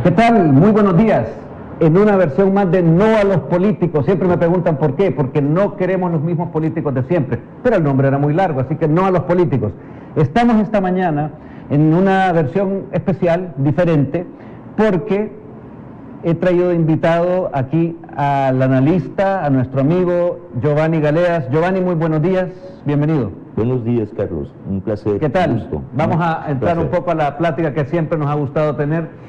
¿Qué tal? Muy buenos días. En una versión más de No a los políticos. Siempre me preguntan por qué. Porque no queremos los mismos políticos de siempre. Pero el nombre era muy largo, así que No a los políticos. Estamos esta mañana en una versión especial, diferente, porque he traído de invitado aquí al analista, a nuestro amigo Giovanni Galeas. Giovanni, muy buenos días. Bienvenido. Buenos días, Carlos. Un placer. ¿Qué tal? Gusto. Vamos a entrar un poco a la plática que siempre nos ha gustado tener.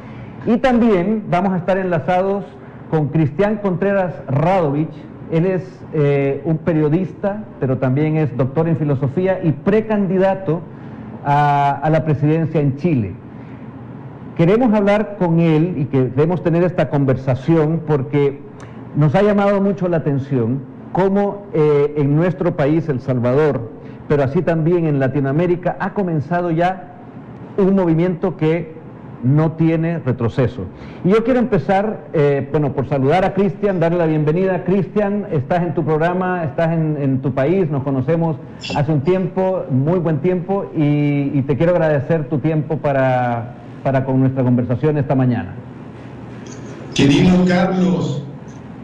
Y también vamos a estar enlazados con Cristian Contreras Radovich. Él es un periodista, pero también es doctor en filosofía y precandidato a la presidencia en Chile. Queremos hablar con él y queremos tener esta conversación porque nos ha llamado mucho la atención cómo en nuestro país, El Salvador, pero así también en Latinoamérica, ha comenzado ya un movimiento que no tiene retroceso. Y yo quiero empezar, por saludar a Cristian, darle la bienvenida. Cristian, estás en tu programa, estás en tu país, nos conocemos hace un tiempo, muy buen tiempo, y te quiero agradecer tu tiempo para con nuestra conversación esta mañana. Querido Carlos,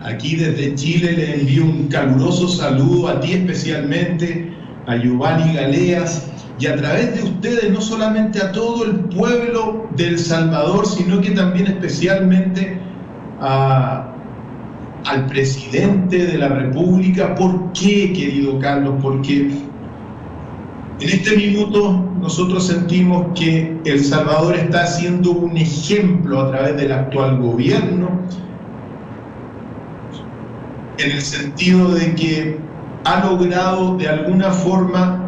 aquí desde Chile le envío un caluroso saludo a ti especialmente, a Giovanni Galeas, y a través de ustedes no solamente a todo el pueblo de El Salvador, sino que también especialmente al presidente de la República. ¿Por qué, querido Carlos? Porque en este minuto nosotros sentimos que El Salvador está haciendo un ejemplo a través del actual gobierno, en el sentido de que ha logrado de alguna forma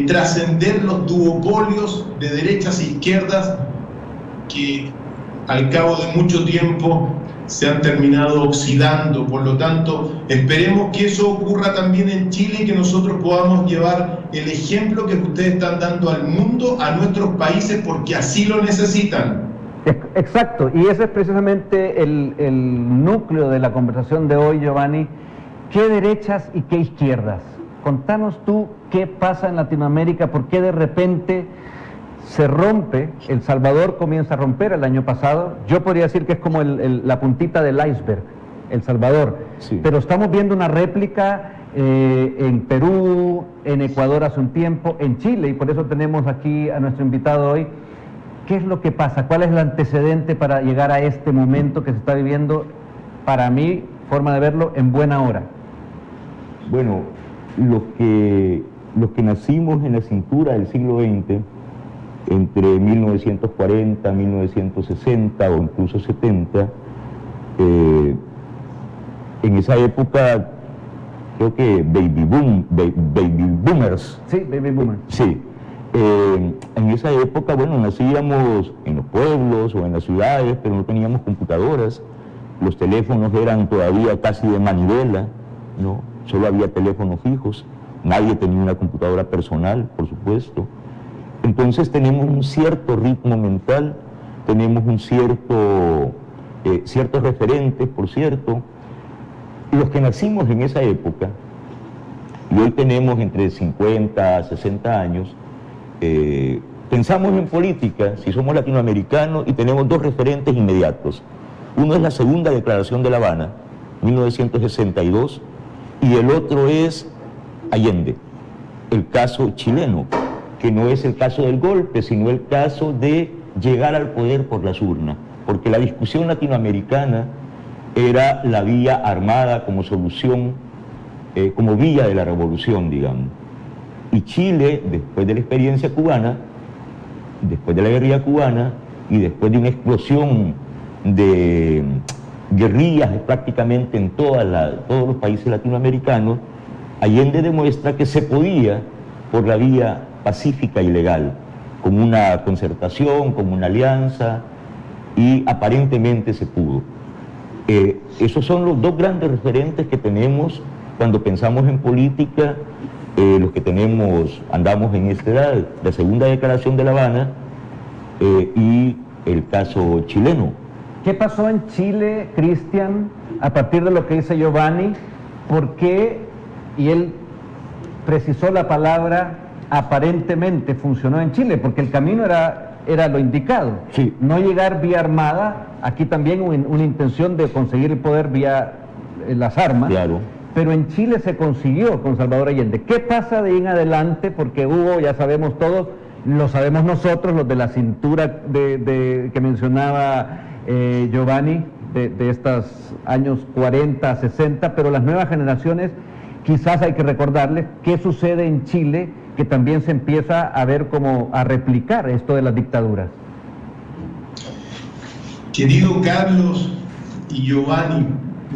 trascender los duopolios de derechas e izquierdas que al cabo de mucho tiempo se han terminado oxidando. Por lo tanto, esperemos que eso ocurra también en Chile y que nosotros podamos llevar el ejemplo que ustedes están dando al mundo, a nuestros países, porque así lo necesitan. Exacto, y ese es precisamente el núcleo de la conversación de hoy, Giovanni. ¿Qué derechas y qué izquierdas? Contanos tú qué pasa en Latinoamérica, por qué de repente se rompe. El Salvador comienza a romper el año pasado. Yo podría decir que es como la puntita del iceberg, El Salvador. Sí. Pero estamos viendo una réplica en Perú, en Ecuador hace un tiempo, en Chile, y por eso tenemos aquí a nuestro invitado hoy. ¿Qué es lo que pasa? ¿Cuál es el antecedente para llegar a este momento que se está viviendo, para mí, forma de verlo, en buena hora? Bueno, los que nacimos en la cintura del siglo XX, entre 1940, 1960 o incluso 70, en esa época, creo que baby boomers. Sí, baby boomers. Sí. En esa época, bueno, nacíamos en los pueblos o en las ciudades, pero no teníamos computadoras. Los teléfonos eran todavía casi de manivela, ¿no? Solo había teléfonos fijos. Nadie tenía una computadora personal, por supuesto. Entonces tenemos un cierto ritmo mental, tenemos un ciertos referentes, por cierto. Los que nacimos en esa época, y hoy tenemos entre 50 a 60 años, pensamos en política, si somos latinoamericanos, y tenemos dos referentes inmediatos. Uno es la Segunda Declaración de La Habana, 1962, y el otro es Allende, el caso chileno, que no es el caso del golpe, sino el caso de llegar al poder por las urnas, porque la discusión latinoamericana era la vía armada como solución, como vía de la revolución, digamos. Y Chile, después de la experiencia cubana, después de la guerrilla cubana y después de una explosión de guerrillas prácticamente en todos los países latinoamericanos, Allende demuestra que se podía por la vía pacífica y legal, como una concertación, como una alianza, y aparentemente se pudo. Esos son los dos grandes referentes que tenemos cuando pensamos en política, los que andamos en esta edad, la Segunda Declaración de La Habana y el caso chileno. ¿Qué pasó en Chile, Cristian, a partir de lo que dice Giovanni? ¿Por qué? Y él precisó la palabra aparentemente funcionó en Chile, porque el camino era era lo indicado. Sí. No llegar vía armada, aquí también una intención de conseguir el poder vía las armas. Claro. Pero en Chile se consiguió con Salvador Allende. ¿Qué pasa de ahí en adelante? Porque hubo, ya sabemos todos, lo sabemos nosotros, los de la cintura que mencionaba Giovanni, de estos años 40, 60, pero las nuevas generaciones, quizás hay que recordarles qué sucede en Chile, que también se empieza a ver como a replicar esto de las dictaduras. Querido Carlos y Giovanni,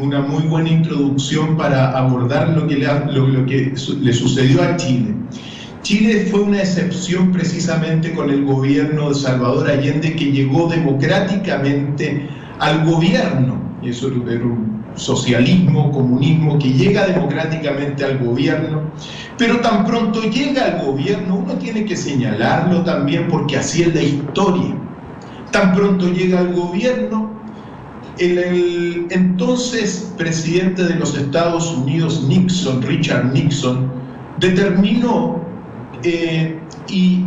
una muy buena introducción para abordar lo que le sucedió a Chile. Chile fue una excepción precisamente con el gobierno de Salvador Allende, que llegó democráticamente al gobierno. Eso era un socialismo, comunismo que llega democráticamente al gobierno, pero tan pronto llega al gobierno, uno tiene que señalarlo también porque así es la historia. Tan pronto llega al gobierno, el entonces presidente de los Estados Unidos, Nixon, Richard Nixon, determinó e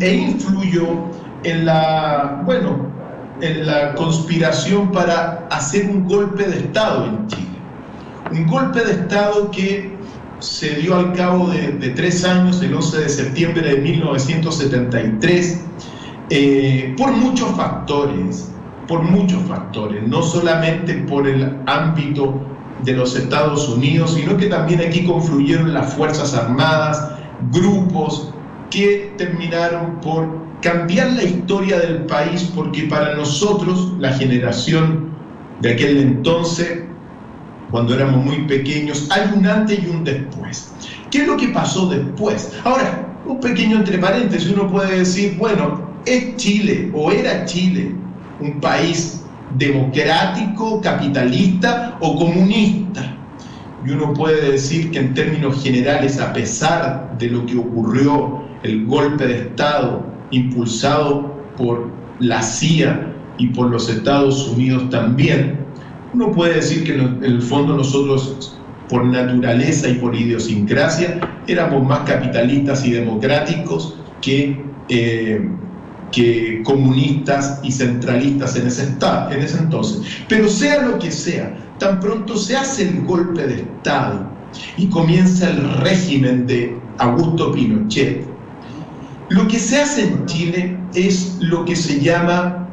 influyó en la conspiración para hacer un golpe de Estado en Chile. Un golpe de Estado que se dio al cabo de 3 años, el 11 de septiembre de 1973, por muchos factores, no solamente por el ámbito de los Estados Unidos, sino que también aquí confluyeron las Fuerzas Armadas, grupos que terminaron por cambiar la historia del país, porque para nosotros, la generación de aquel entonces, cuando éramos muy pequeños, hay un antes y un después. ¿Qué es lo que pasó después? Ahora, un pequeño entre paréntesis, uno puede decir, bueno, ¿es Chile o era Chile un país democrático, capitalista o comunista? Y uno puede decir que en términos generales, a pesar de lo que ocurrió, el golpe de Estado impulsado por la CIA y por los Estados Unidos también, uno puede decir que en el fondo nosotros, por naturaleza y por idiosincrasia, éramos más capitalistas y democráticos que comunistas y centralistas en ese entonces. Pero sea lo que sea, tan pronto se hace el golpe de Estado y comienza el régimen de Augusto Pinochet, lo que se hace en Chile es lo que se llama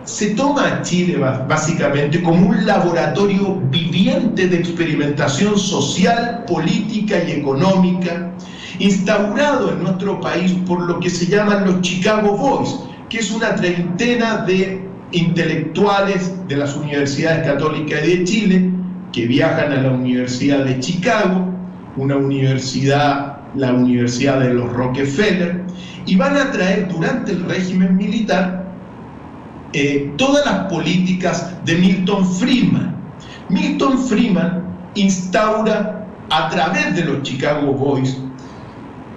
se toma a Chile básicamente como un laboratorio viviente de experimentación social, política y económica, instaurado en nuestro país por lo que se llaman los Chicago Boys, que es una treintena de intelectuales de las universidades católicas de Chile que viajan a la Universidad de Chicago, la Universidad de los Rockefeller, y van a traer durante el régimen militar todas las políticas de Milton Friedman. Milton Friedman instaura a través de los Chicago Boys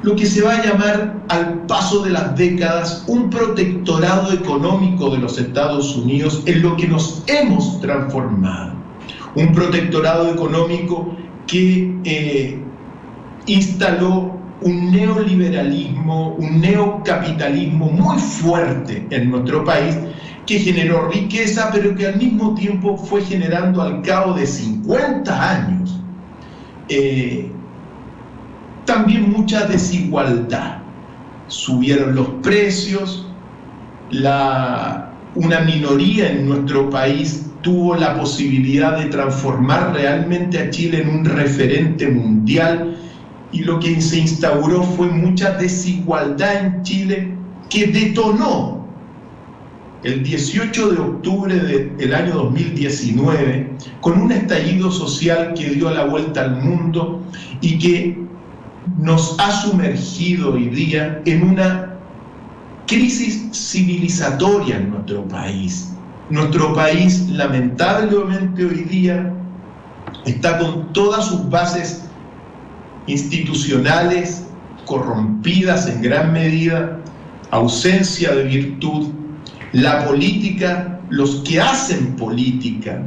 lo que se va a llamar, al paso de las décadas, un protectorado económico de los Estados Unidos, en lo que nos hemos transformado. Un protectorado económico que instaló un neoliberalismo, un neocapitalismo muy fuerte en nuestro país, que generó riqueza, pero que al mismo tiempo fue generando al cabo de 50 años también mucha desigualdad. Subieron los precios, una minoría en nuestro país tuvo la posibilidad de transformar realmente a Chile en un referente mundial, y lo que se instauró fue mucha desigualdad en Chile, que detonó el 18 de octubre del año 2019 con un estallido social que dio la vuelta al mundo y que nos ha sumergido hoy día en una crisis civilizatoria en nuestro país. Nuestro país, lamentablemente, hoy día está con todas sus bases institucionales corrompidas en gran medida, ausencia de virtud. La política, los que hacen política,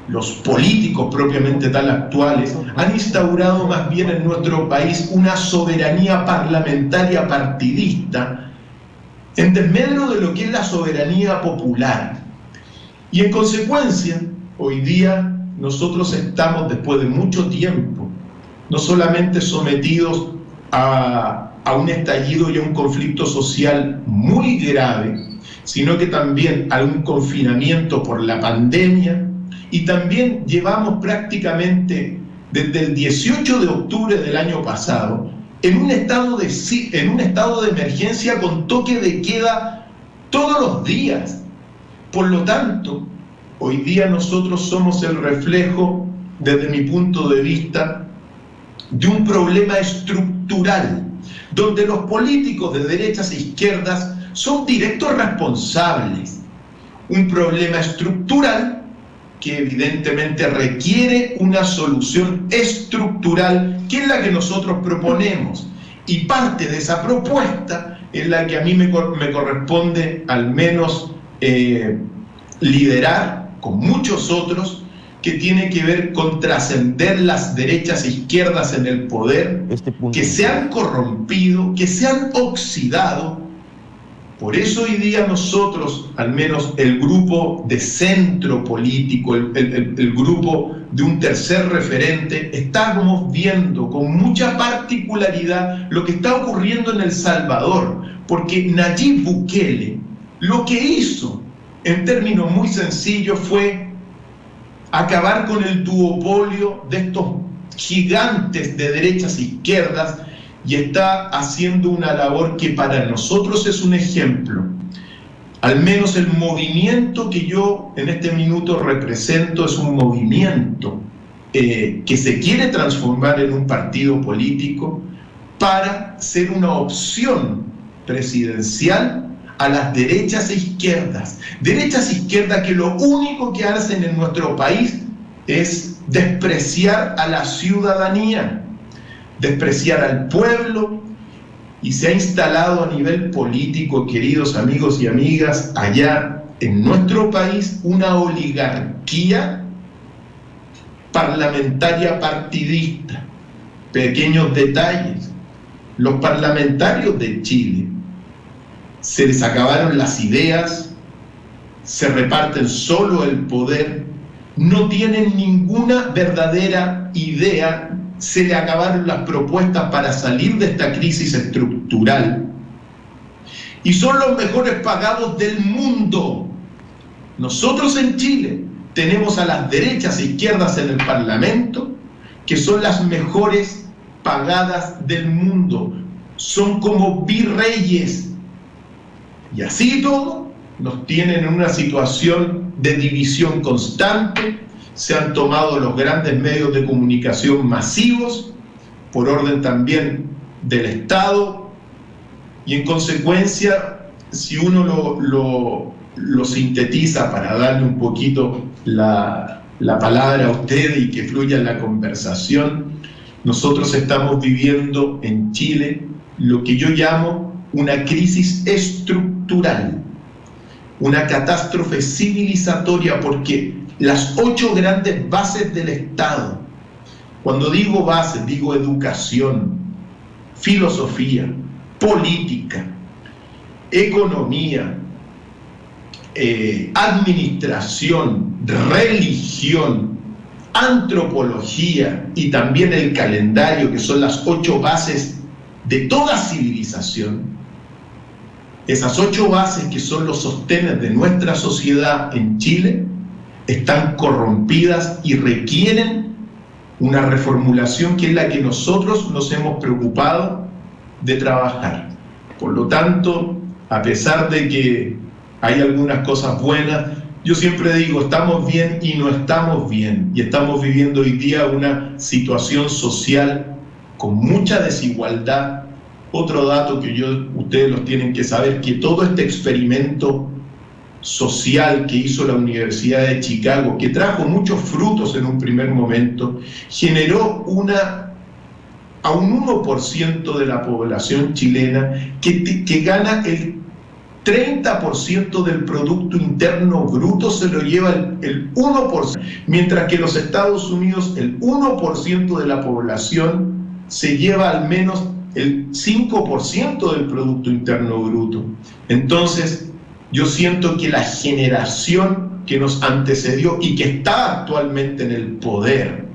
los políticos propiamente tal actuales, han instaurado más bien en nuestro país una soberanía parlamentaria partidista, en desmedro de lo que es la soberanía popular. Y en consecuencia, hoy día nosotros estamos, después de mucho tiempo, no solamente sometidos a un estallido y a un conflicto social muy grave, sino que también a un confinamiento por la pandemia, y también llevamos prácticamente desde el 18 de octubre del año pasado en un estado de emergencia con toque de queda todos los días. Por lo tanto, hoy día nosotros somos el reflejo, desde mi punto de vista, de un problema estructural, donde los políticos de derechas e izquierdas son directos responsables. Un problema estructural que evidentemente requiere una solución estructural, que es la que nosotros proponemos. Y parte de esa propuesta es la que a mí me corresponde al menos liderar, con muchos otros, que tiene que ver con trascender las derechas e izquierdas en el poder, que se han corrompido, que se han oxidado. Por eso hoy día nosotros, al menos el grupo de centro político, el grupo de un tercer referente, estamos viendo con mucha particularidad lo que está ocurriendo en El Salvador, porque Nayib Bukele lo que hizo, en términos muy sencillos, fue acabar con el duopolio de estos gigantes de derechas e izquierdas, y está haciendo una labor que para nosotros es un ejemplo. Al menos el movimiento que yo en este minuto represento es un movimiento que se quiere transformar en un partido político para ser una opción presidencial a las derechas e izquierdas. Derechas e izquierdas que lo único que hacen en nuestro país es despreciar a la ciudadanía, despreciar al pueblo, y se ha instalado a nivel político, queridos amigos y amigas, allá en nuestro país una oligarquía parlamentaria partidista. Pequeños detalles: los parlamentarios de Chile se les acabaron las ideas, se reparten solo el poder, no tienen ninguna verdadera idea, se le acabaron las propuestas para salir de esta crisis estructural, y son los mejores pagados del mundo. Nosotros en Chile tenemos a las derechas e izquierdas en el Parlamento, que son las mejores pagadas del mundo, son como virreyes, y así todo nos tienen en una situación de división constante. Se han tomado los grandes medios de comunicación masivos, por orden también del Estado, y en consecuencia, si uno lo sintetiza para darle un poquito la palabra a usted y que fluya en la conversación, nosotros estamos viviendo en Chile lo que yo llamo una crisis estructural, una catástrofe civilizatoria, porque las 8 grandes bases del Estado, cuando digo bases, digo educación, filosofía, política, economía, administración, religión, antropología y también el calendario, que son las 8 bases de toda civilización. Esas 8 bases, que son los sostenes de nuestra sociedad en Chile, están corrompidas y requieren una reformulación, que es la que nosotros nos hemos preocupado de trabajar. Por lo tanto, a pesar de que hay algunas cosas buenas, yo siempre digo, estamos bien y no estamos bien, y estamos viviendo hoy día una situación social con mucha desigualdad. Otro dato que ustedes los tienen que saber, que todo este experimento social que hizo la Universidad de Chicago, que trajo muchos frutos en un primer momento, generó a un 1% de la población chilena que gana el 30% del Producto Interno Bruto, se lo lleva el 1%, mientras que en los Estados Unidos el 1% de la población se lleva al menos el 5% del Producto Interno Bruto. Entonces, yo siento que la generación que nos antecedió y que está actualmente en el poder,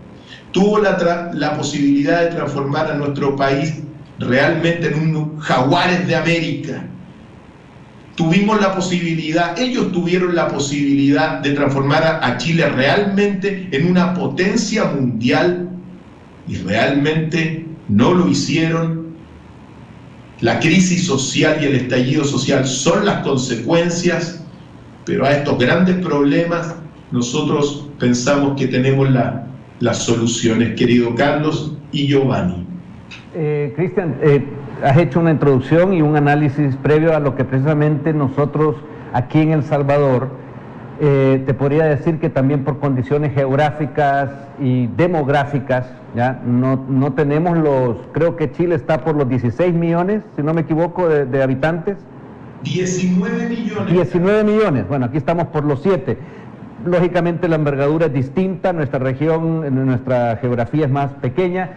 tuvo la posibilidad de transformar a nuestro país realmente en un Jaguares de América. Tuvimos la posibilidad, ellos tuvieron la posibilidad de transformar a Chile realmente en una potencia mundial y realmente no lo hicieron. La crisis social y el estallido social son las consecuencias, pero a estos grandes problemas nosotros pensamos que tenemos las soluciones, querido Carlos y Giovanni. Cristian, has hecho una introducción y un análisis previo a lo que precisamente nosotros aquí en El Salvador, te podría decir que también por condiciones geográficas y demográficas, ¿ya? No tenemos creo que Chile está por los 16 millones, si no me equivoco, de habitantes. 19 millones. 19 millones, bueno, aquí estamos por los 7. Lógicamente la envergadura es distinta, nuestra región, nuestra geografía es más pequeña.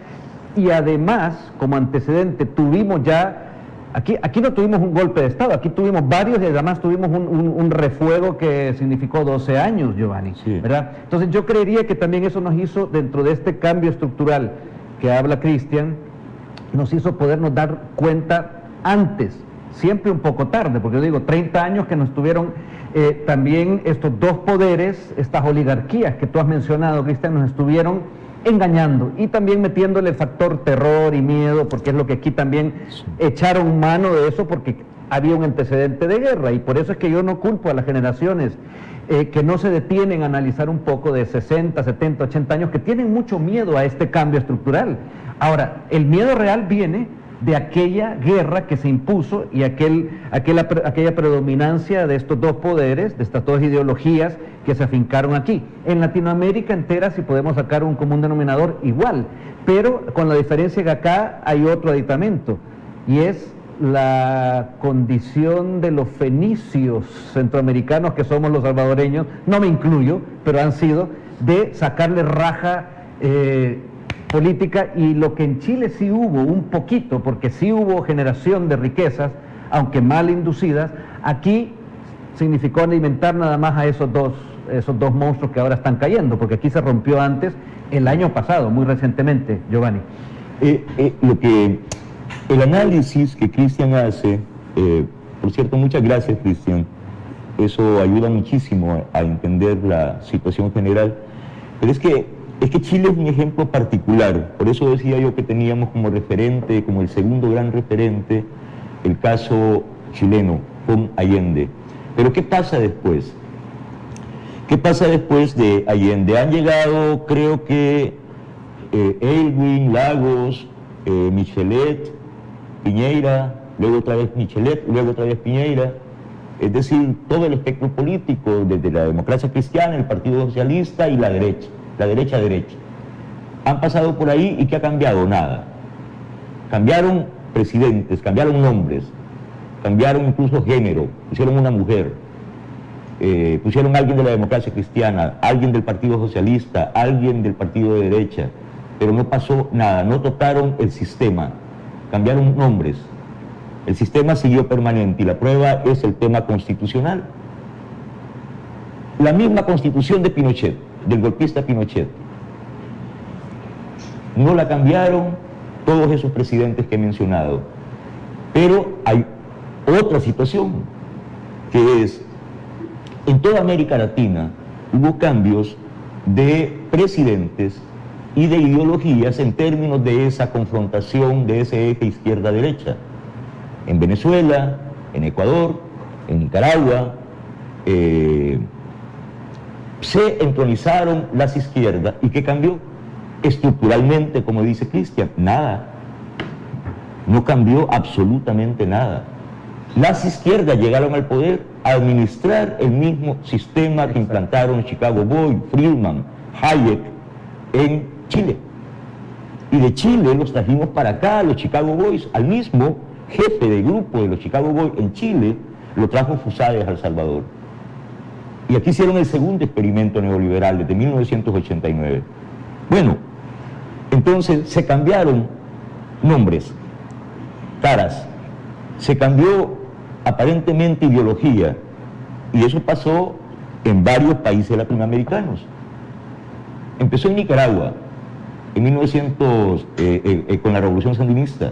Y además, como antecedente, tuvimos ya, aquí no tuvimos un golpe de Estado, aquí tuvimos varios y además tuvimos un refuego que significó 12 años, Giovanni, sí, ¿verdad? Entonces yo creería que también eso nos hizo, dentro de este cambio estructural que habla Cristian, nos hizo podernos dar cuenta antes, siempre un poco tarde, porque yo digo, 30 años que nos tuvieron también estos dos poderes, estas oligarquías que tú has mencionado, Cristian, nos estuvieron engañando y también metiéndole el factor terror y miedo, porque es lo que aquí también echaron mano de eso, porque había un antecedente de guerra, y por eso es que yo no culpo a las generaciones que no se detienen a analizar un poco de 60, 70, 80 años, que tienen mucho miedo a este cambio estructural. Ahora, el miedo real viene de aquella guerra que se impuso y aquella predominancia de estos dos poderes, de estas dos ideologías que se afincaron aquí. En Latinoamérica entera, si podemos sacar un común denominador, igual, pero con la diferencia que acá hay otro aditamento, y es la condición de los fenicios centroamericanos que somos los salvadoreños, no me incluyo, pero han sido, de sacarle raja política, y lo que en Chile sí hubo un poquito, porque sí hubo generación de riquezas, aunque mal inducidas, aquí significó alimentar nada más a esos dos monstruos que ahora están cayendo, porque aquí se rompió antes, el año pasado, muy recientemente, Giovanni. El análisis que Cristian hace, por cierto, muchas gracias, Cristian, eso ayuda muchísimo a entender la situación general, pero es que Chile es un ejemplo particular, por eso decía yo que teníamos como referente, como el segundo gran referente, el caso chileno con Allende. Pero ¿qué pasa después? ¿Qué pasa después de Allende? Han llegado, creo que, Aylwin, Lagos, Michelet, Piñera, luego otra vez Michelet, luego otra vez Piñera, es decir, todo el espectro político, desde la democracia cristiana, el Partido Socialista y la derecha. Han pasado por ahí, y ¿qué ha cambiado? Nada. Cambiaron presidentes, cambiaron nombres, cambiaron incluso género, pusieron una mujer, pusieron a alguien de la democracia cristiana, alguien del Partido Socialista, alguien del partido de derecha, pero no pasó nada, no tocaron el sistema, cambiaron nombres. El sistema siguió permanente, y la prueba es el tema constitucional. La misma constitución de Pinochet, del golpista Pinochet, no la cambiaron todos esos presidentes que he mencionado. Pero hay otra situación, que es, en toda América Latina hubo cambios de presidentes y de ideologías en términos de esa confrontación de ese eje izquierda-derecha. En Venezuela, en Ecuador, en Nicaragua, se entronizaron las izquierdas. ¿Y qué cambió? Estructuralmente, como dice Cristian, nada. No cambió absolutamente nada. Las izquierdas llegaron al poder a administrar el mismo sistema que implantaron Chicago Boys, Friedman, Hayek en Chile. Y de Chile los trajimos para acá, los Chicago Boys, al mismo jefe de grupo de los Chicago Boys en Chile, lo trajo Fusades a El Salvador. Y aquí hicieron el segundo experimento neoliberal desde 1989. Bueno, entonces se cambiaron nombres, caras. Se cambió aparentemente ideología, y eso pasó en varios países latinoamericanos. Empezó en Nicaragua, en 1900, con la Revolución Sandinista.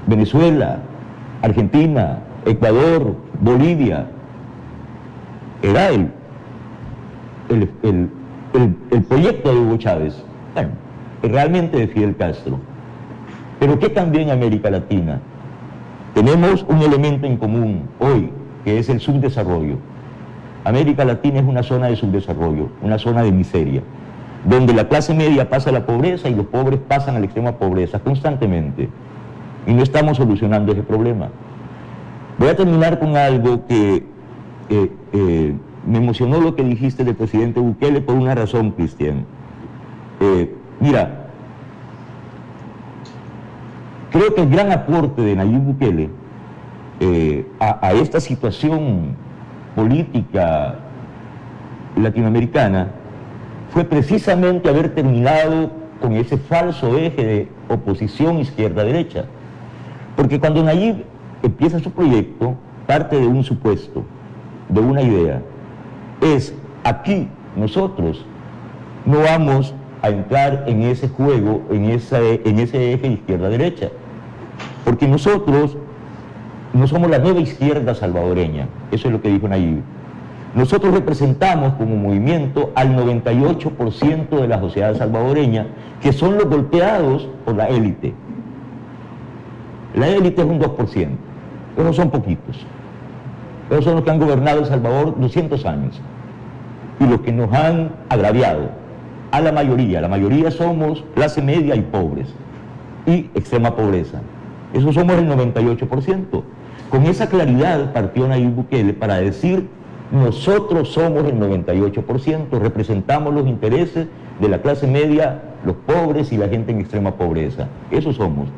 Venezuela, Argentina, Ecuador, Bolivia. Era el proyecto de Hugo Chávez, bueno, realmente de Fidel Castro. Pero ¿qué cambió en América Latina? Tenemos un elemento en común hoy, que es el subdesarrollo. América Latina es una zona de subdesarrollo, una zona de miseria, donde la clase media pasa a la pobreza y los pobres pasan a la extrema pobreza constantemente. Y no estamos solucionando ese problema. Voy a terminar con algo que me emocionó lo que dijiste del presidente Bukele por una razón, Cristian. Mira, creo que el gran aporte de Nayib Bukele a esta situación política latinoamericana fue precisamente haber terminado con ese falso eje de oposición izquierda-derecha. Porque cuando Nayib empieza su proyecto, parte de un supuesto, de una idea, es aquí nosotros no vamos a entrar en ese juego, en ese eje izquierda-derecha, porque nosotros no somos la nueva izquierda salvadoreña, eso es lo que dijo Nayib. Nosotros representamos como movimiento al 98% de la sociedad salvadoreña, que son los golpeados por la élite. La élite es un 2%, esos son poquitos. Esos son los que han gobernado El Salvador 200 años y los que nos han agraviado a la mayoría somos clase media y pobres y extrema pobreza. Eso somos el 98%. Con esa claridad partió Nayib Bukele para decir: nosotros somos el 98%, representamos los intereses de la clase media, los pobres y la gente en extrema pobreza. Eso somos.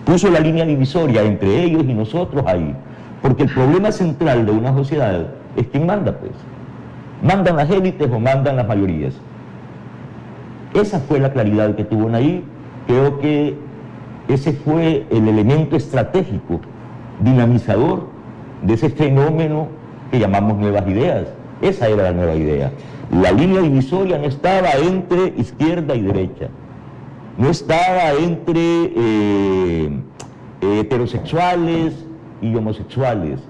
Puso la línea divisoria entre ellos y nosotros ahí. Porque el problema central de una sociedad es quién manda, pues. ¿Mandan las élites o mandan las mayorías? Esa fue la claridad que tuvo Nayib. Creo que ese fue el elemento estratégico, dinamizador de ese fenómeno que llamamos nuevas ideas. Esa era la nueva idea. La línea divisoria no estaba entre izquierda y derecha. No estaba entre heterosexuales y homosexuales,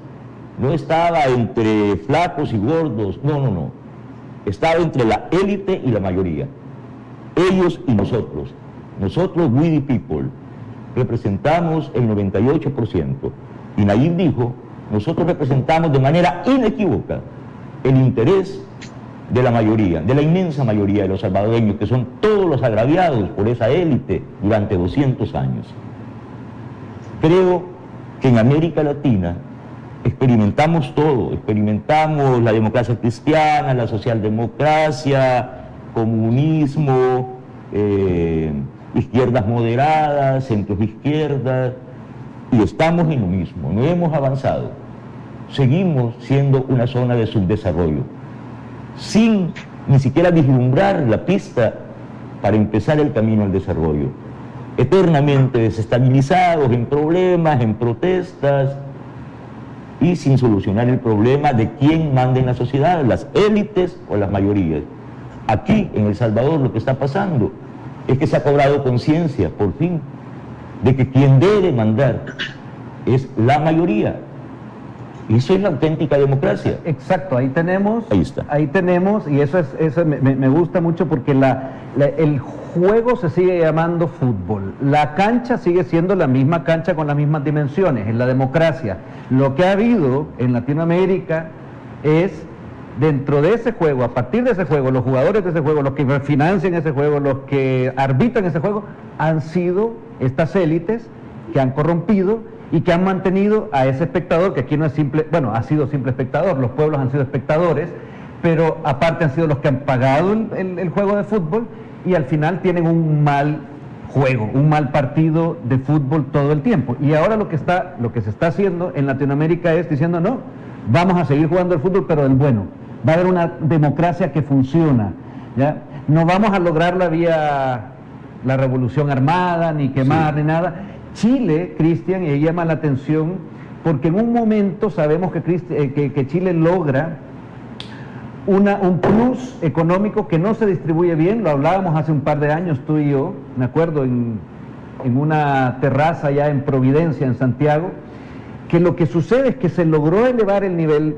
no estaba entre flacos y gordos, no, estaba entre la élite y la mayoría, ellos y nosotros. Nosotros, we the people, representamos el 98%, y Nayib dijo: nosotros representamos de manera inequívoca el interés de la mayoría, de la inmensa mayoría de los salvadoreños, que son todos los agraviados por esa élite durante 200 años. Creo que en América Latina experimentamos todo, experimentamos la democracia cristiana, la socialdemocracia, comunismo, izquierdas moderadas, centros izquierdas, y estamos en lo mismo, no hemos avanzado. Seguimos siendo una zona de subdesarrollo, sin ni siquiera vislumbrar la pista para empezar el camino al desarrollo. Eternamente desestabilizados en problemas, en protestas, y sin solucionar el problema de quién manda en la sociedad, las élites o las mayorías. Aquí, en El Salvador, lo que está pasando es que se ha cobrado conciencia, por fin, de que quien debe mandar es la mayoría. Y eso es la auténtica democracia. Exacto, ahí tenemos. Ahí está. Ahí tenemos, y eso me gusta mucho porque el juego se sigue llamando fútbol. La cancha sigue siendo la misma cancha con las mismas dimensiones, en la democracia. Lo que ha habido en Latinoamérica es, dentro de ese juego, a partir de ese juego, los jugadores de ese juego, los que financian ese juego, los que arbitran ese juego, han sido estas élites que han corrompido y que han mantenido a ese espectador, que aquí no es simple, bueno, ha sido simple espectador, los pueblos han sido espectadores, pero aparte han sido los que han pagado el juego de fútbol, y al final tienen un mal juego, un mal partido de fútbol todo el tiempo. Y ahora lo que se está haciendo en Latinoamérica es diciendo: no, vamos a seguir jugando el fútbol, pero del bueno. Va a haber una democracia que funciona, ¿ya? No vamos a lograrla vía la revolución armada, ni quemar, ni nada, Chile, Cristian, y ahí llama la atención, porque en un momento sabemos que Chile logra un plus económico que no se distribuye bien. Lo hablábamos hace un par de años tú y yo, me acuerdo, en una terraza allá en Providencia, en Santiago, que lo que sucede es que se logró elevar el nivel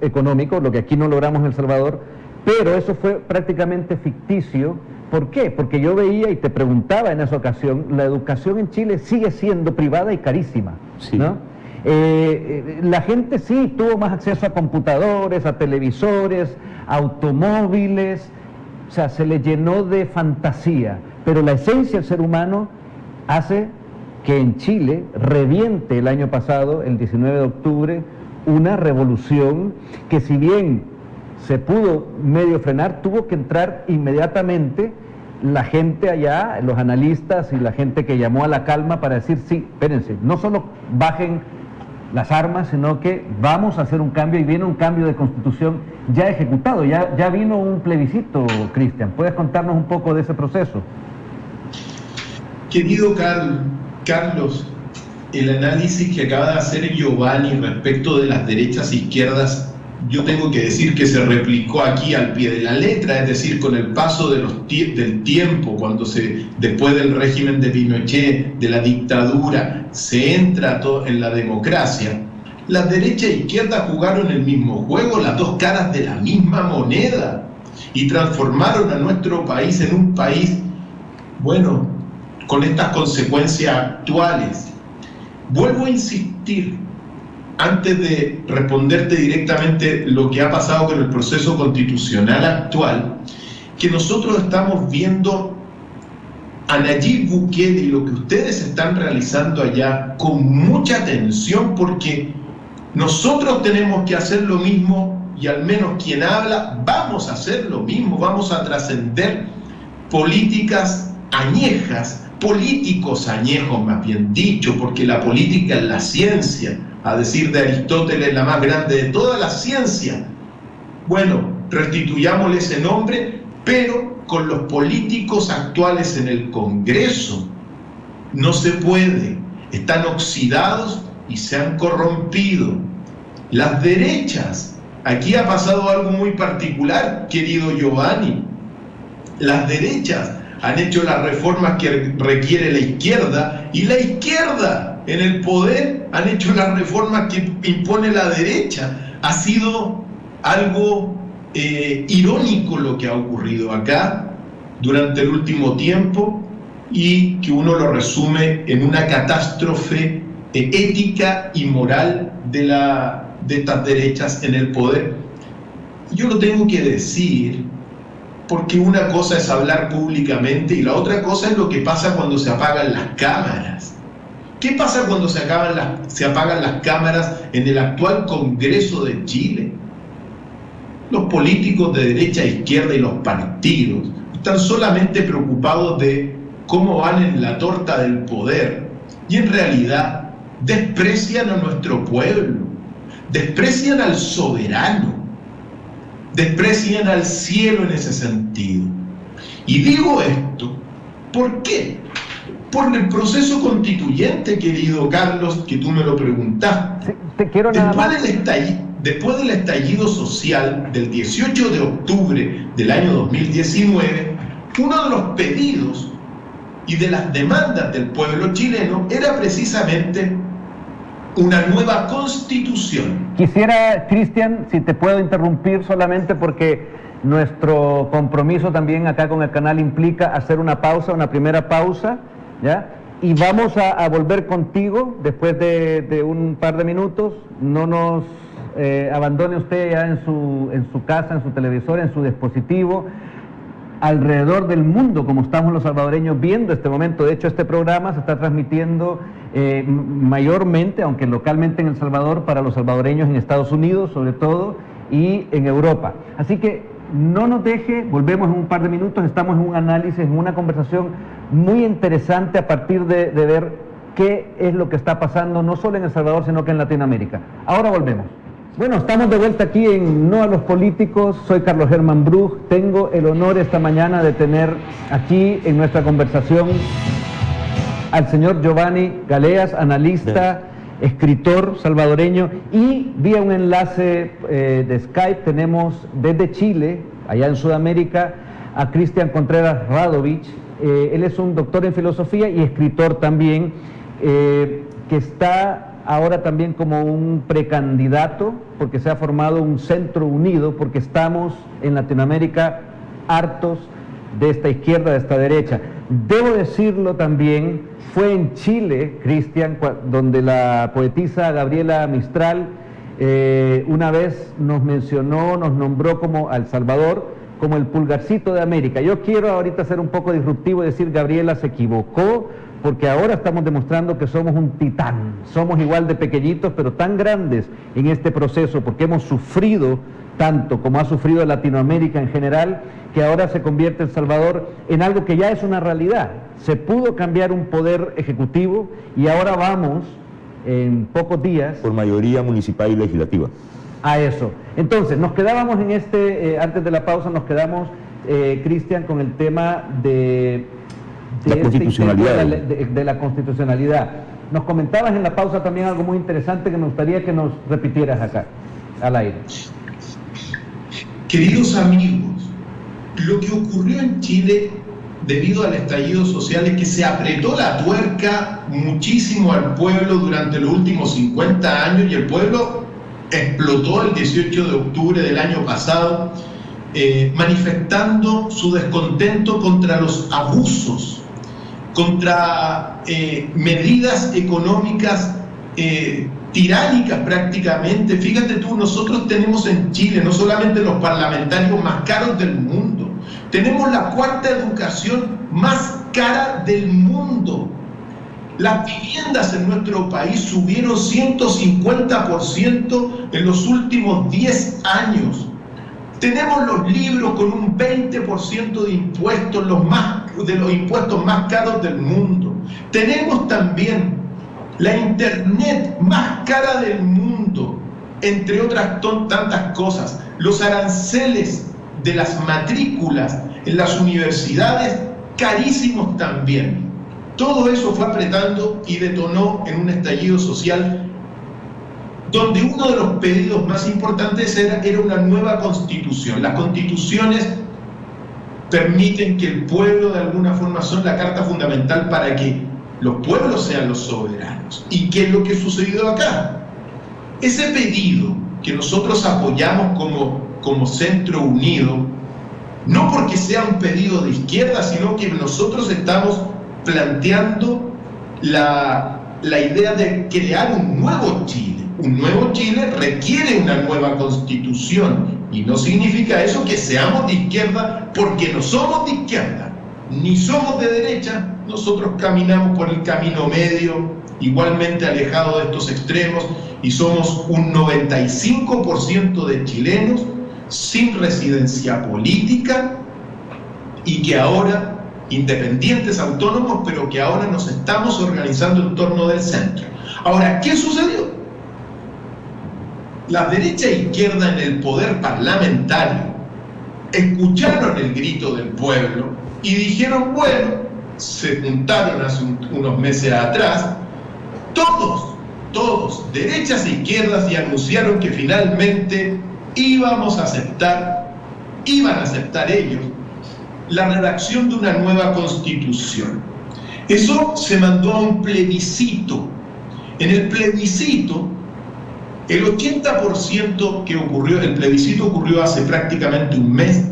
económico, lo que aquí no logramos en El Salvador, pero eso fue prácticamente ficticio. ¿Por qué? Porque yo veía y te preguntaba en esa ocasión, la educación en Chile sigue siendo privada y carísima, sí, ¿no? La gente sí tuvo más acceso a computadores, a televisores, a automóviles, o sea, se le llenó de fantasía, pero la esencia del ser humano hace que en Chile reviente el año pasado, el 19 de octubre, una revolución que, si bien se pudo medio frenar, tuvo que entrar inmediatamente la gente allá, los analistas y la gente que llamó a la calma para decir, sí, espérense, no solo bajen las armas, sino que vamos a hacer un cambio, y viene un cambio de constitución ya ejecutado, ya vino un plebiscito. Cristian, ¿puedes contarnos un poco de ese proceso? Querido Carlos, el análisis que acaba de hacer Giovanni respecto de las derechas e izquierdas, yo tengo que decir que se replicó aquí al pie de la letra, es decir, con el paso del tiempo, cuando después del régimen de Pinochet, de la dictadura, se entra en la democracia, las derechas e izquierdas jugaron el mismo juego, las dos caras de la misma moneda, y transformaron a nuestro país en un país, bueno, con estas consecuencias actuales. Vuelvo a insistir, antes de responderte directamente lo que ha pasado con el proceso constitucional actual, que nosotros estamos viendo a Nayib Bukele y lo que ustedes están realizando allá con mucha atención, porque nosotros tenemos que hacer lo mismo, y al menos quien habla, vamos a hacer lo mismo, vamos a trascender políticas añejas, políticos añejos más bien dicho, porque la política es la ciencia, a decir de Aristóteles, la más grande de toda la ciencia. Bueno, restituyámosle ese nombre, pero con los políticos actuales en el Congreso no se puede, están oxidados y se han corrompido. Las derechas, aquí ha pasado algo muy particular, querido Giovanni. Las derechas han hecho las reformas que requiere la izquierda, y la izquierda en el poder han hecho las reformas que impone la derecha. Ha sido algo irónico lo que ha ocurrido acá durante el último tiempo, y que uno lo resume en una catástrofe ética y moral de estas derechas en el poder. Yo lo tengo que decir, porque una cosa es hablar públicamente y la otra cosa es lo que pasa cuando se apagan las cámaras. ¿Qué pasa cuando se apagan las cámaras en el actual Congreso de Chile? Los políticos de derecha e izquierda y los partidos están solamente preocupados de cómo van en la torta del poder, y en realidad desprecian a nuestro pueblo, desprecian al soberano, desprecian al cielo en ese sentido. Y digo esto, ¿por qué? Por el proceso constituyente, querido Carlos, que tú me lo preguntaste. Sí, te quiero nada más. Después del estallido social del 18 de octubre del año 2019, uno de los pedidos y de las demandas del pueblo chileno era precisamente una nueva constitución. Quisiera, Cristian, si te puedo interrumpir solamente porque nuestro compromiso también acá con el canal implica hacer una pausa, una primera pausa, ¿ya? Y vamos a volver contigo después de un par de minutos. No nos abandone usted ya en su casa, en su televisor, en su dispositivo, alrededor del mundo, como estamos los salvadoreños viendo este momento. De hecho, este programa se está transmitiendo mayormente, aunque localmente en El Salvador, para los salvadoreños en Estados Unidos, sobre todo, y en Europa. Así que no nos deje, volvemos en un par de minutos. Estamos en un análisis, en una conversación muy interesante a partir de ver qué es lo que está pasando, no solo en El Salvador, sino que en Latinoamérica. Ahora volvemos. Bueno, estamos de vuelta aquí en No a los Políticos. Soy Carlos Germán Bruch. Tengo el honor esta mañana de tener aquí en nuestra conversación al señor Giovanni Galeas, analista, escritor salvadoreño, y vía un enlace de Skype tenemos desde Chile, allá en Sudamérica, a Cristian Contreras Radovich. Él es un doctor en filosofía y escritor también, que está ahora también como un precandidato, porque se ha formado un centro unido, porque estamos en Latinoamérica hartos de esta izquierda, de esta derecha. Debo decirlo también, fue en Chile, Cristian, donde la poetisa Gabriela Mistral una vez nos mencionó, nos nombró como a El Salvador como el pulgarcito de América. Yo quiero ahorita ser un poco disruptivo y decir, Gabriela se equivocó, porque ahora estamos demostrando que somos un titán, somos igual de pequeñitos, pero tan grandes en este proceso, porque hemos sufrido tanto como ha sufrido Latinoamérica en general, que ahora se convierte El Salvador en algo que ya es una realidad. Se pudo cambiar un poder ejecutivo y ahora vamos, en pocos días, por mayoría municipal y legislativa, a eso. Entonces, nos quedábamos en antes de la pausa, nos quedamos, Cristian, con el tema de la constitucionalidad. De la constitucionalidad. Nos comentabas en la pausa también algo muy interesante que me gustaría que nos repitieras acá, al aire. Queridos amigos, lo que ocurrió en Chile debido al estallido social es que se apretó la tuerca muchísimo al pueblo durante los últimos 50 años y el pueblo explotó el 18 de octubre del año pasado, manifestando su descontento contra los abusos, contra medidas económicas tiránicas prácticamente. Fíjate tú, nosotros tenemos en Chile no solamente los parlamentarios más caros del mundo, tenemos la cuarta educación más cara del mundo. Las viviendas en nuestro país subieron 150% en los últimos 10 años. Tenemos los libros con un 20% de impuestos, de los impuestos más caros del mundo. Tenemos también la internet más cara del mundo, entre otras tantas cosas. Los aranceles de las matrículas en las universidades, carísimos también. Todo eso fue apretando y detonó en un estallido social donde uno de los pedidos más importantes era una nueva constitución. Las constituciones permiten que el pueblo, de alguna forma, son la carta fundamental para que los pueblos sean los soberanos. ¿Y qué es lo que sucedió acá? Ese pedido que nosotros apoyamos como Centro Unido, no porque sea un pedido de izquierda, sino que nosotros estamos planteando la idea de crear un nuevo Chile. Un nuevo Chile requiere una nueva constitución y no significa eso que seamos de izquierda, porque no somos de izquierda, ni somos de derecha. Nosotros caminamos por el camino medio, igualmente alejado de estos extremos, y somos un 95% de chilenos sin residencia política y que ahora, independientes, autónomos, pero que ahora nos estamos organizando en torno del centro. Ahora, ¿qué sucedió? La derecha e izquierda en el poder parlamentario escucharon el grito del pueblo y dijeron, bueno, se juntaron hace unos meses atrás, todos, derechas e izquierdas, y anunciaron que finalmente iban a aceptar ellos la redacción de una nueva constitución. Eso se mandó a un plebiscito. En el plebiscito, el 80% que ocurrió, el plebiscito ocurrió hace prácticamente un mes,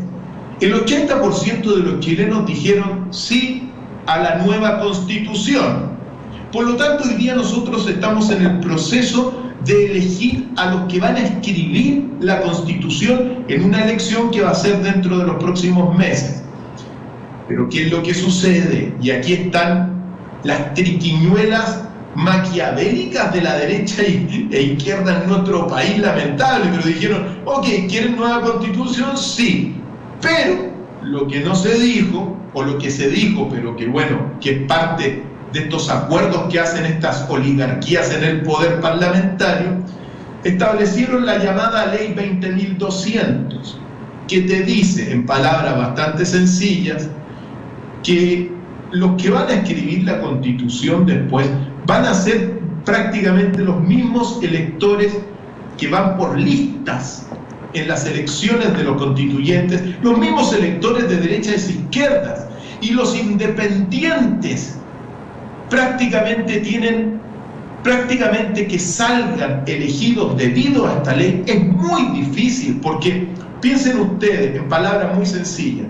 el 80% de los chilenos dijeron sí a la nueva constitución. Por lo tanto, hoy día nosotros estamos en el proceso de elegir a los que van a escribir la constitución en una elección que va a ser dentro de los próximos meses. Pero ¿qué es lo que sucede? Y aquí están las triquiñuelas maquiavélicas de la derecha e izquierda en nuestro país, lamentable, pero dijeron, ok, ¿quieren nueva constitución? Sí, pero lo que no se dijo, o lo que se dijo, pero que bueno, que es parte de estos acuerdos que hacen estas oligarquías en el poder parlamentario, establecieron la llamada Ley 20.200, que te dice, en palabras bastante sencillas, que los que van a escribir la Constitución después van a ser prácticamente los mismos electores que van por listas en las elecciones de los constituyentes, los mismos electores de derechas e izquierdas, y los independientes prácticamente que salgan elegidos debido a esta ley es muy difícil, porque piensen ustedes en palabras muy sencillas: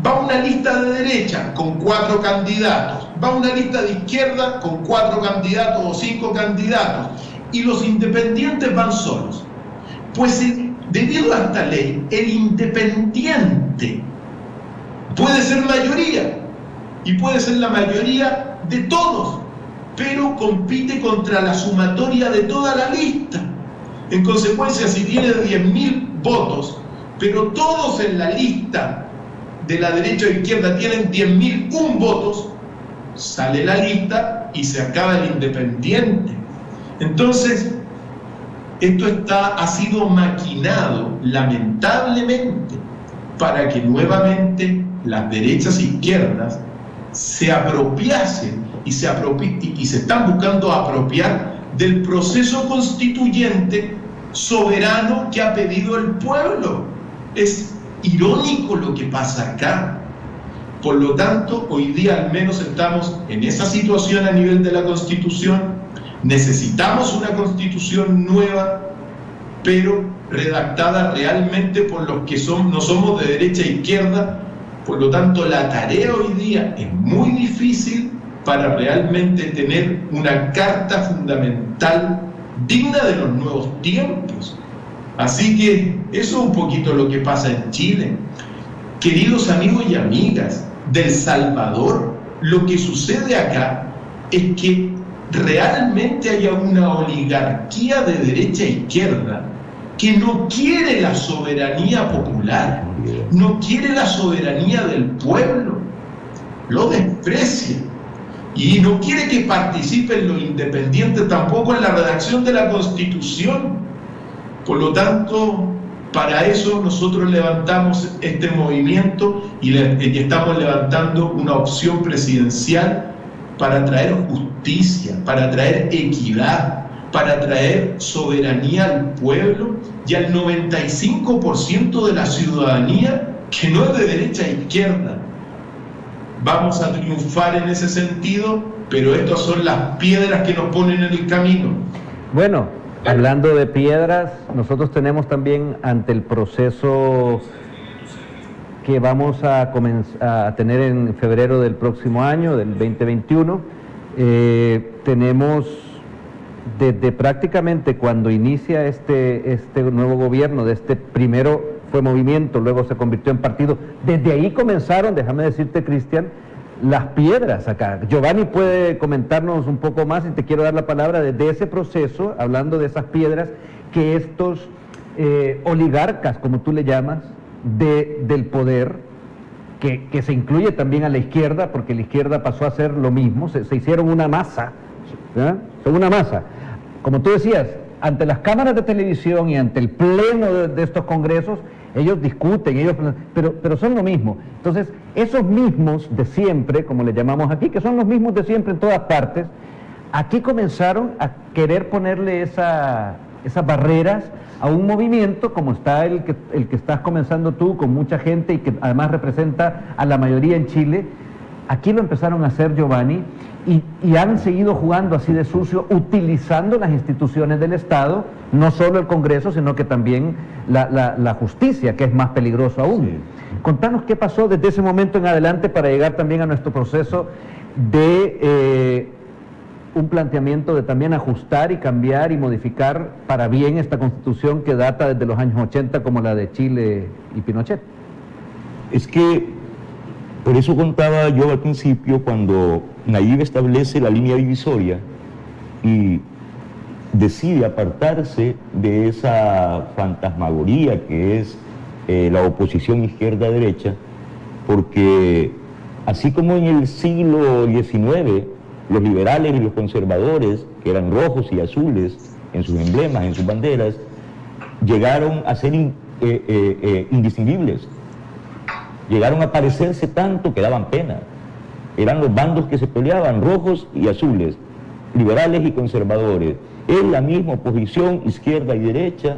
va una lista de derecha con 4 candidatos, va una lista de izquierda con 4 candidatos o 5 candidatos, y los independientes van solos. Pues debido a esta ley, el independiente puede ser mayoría, y puede ser la mayoría de todos, pero compite contra la sumatoria de toda la lista. En consecuencia, si tiene 10.000 votos, pero todos en la lista de la derecha o izquierda tienen 10.001 votos, sale la lista y se acaba el independiente. Entonces, esto ha sido maquinado, lamentablemente, para que nuevamente las derechas e izquierdas se apropiasen y se están buscando apropiar del proceso constituyente soberano que ha pedido el pueblo. Es irónico lo que pasa acá. Por lo tanto, hoy día al menos estamos en esa situación a nivel de la Constitución. Necesitamos una Constitución nueva, pero redactada realmente por los que no somos de derecha e izquierda. Por lo tanto, la tarea hoy día es muy difícil para realmente tener una carta fundamental digna de los nuevos tiempos. Así que eso es un poquito lo que pasa en Chile. Queridos amigos y amigas del Salvador, lo que sucede acá es que realmente haya una oligarquía de derecha e izquierda que no quiere la soberanía popular, no quiere la soberanía del pueblo, lo desprecia y no quiere que participen los independientes tampoco en la redacción de la Constitución. Por lo tanto, para eso nosotros levantamos este movimiento y estamos levantando una opción presidencial para traer justicia, para traer equidad, para traer soberanía al pueblo y al 95% de la ciudadanía que no es de derecha a izquierda. Vamos a triunfar en ese sentido, pero estas son las piedras que nos ponen en el camino. Bueno, hablando de piedras, nosotros tenemos también ante el proceso que vamos a tener en febrero del próximo año, del 2021, tenemos desde prácticamente cuando inicia este nuevo gobierno, primero fue movimiento, luego se convirtió en partido, desde ahí comenzaron, déjame decirte, Cristian, las piedras acá. Giovanni puede comentarnos un poco más y te quiero dar la palabra desde ese proceso, hablando de esas piedras que estos oligarcas, como tú le llamas, del poder, que se incluye también a la izquierda, porque la izquierda pasó a hacer lo mismo, se hicieron una masa, ¿verdad? Son una masa. Como tú decías, ante las cámaras de televisión y ante el pleno de estos congresos, ellos discuten, pero son lo mismo. Entonces, esos mismos de siempre, como le llamamos aquí, que son los mismos de siempre en todas partes, aquí comenzaron a querer ponerle esas barreras a un movimiento como está el que estás comenzando tú, con mucha gente y que además representa a la mayoría en Chile. Aquí lo empezaron a hacer, Giovanni, y han seguido jugando así de sucio, utilizando las instituciones del Estado, no solo el Congreso, sino que también la justicia, que es más peligroso aún. Sí. Contanos qué pasó desde ese momento en adelante para llegar también a nuestro proceso de un planteamiento de también ajustar y cambiar y modificar para bien esta Constitución que data desde los años 80, como la de Chile y Pinochet. Es que por eso contaba yo al principio, cuando Nayib establece la línea divisoria y decide apartarse de esa fantasmagoría que es la oposición izquierda-derecha, porque así como en el siglo XIX los liberales y los conservadores, que eran rojos y azules en sus emblemas, en sus banderas, llegaron a ser indistinguibles. Llegaron a parecerse tanto que daban pena. eran los bandos que se peleaban, rojos y azules, liberales y conservadores. Es la misma oposición, izquierda y derecha,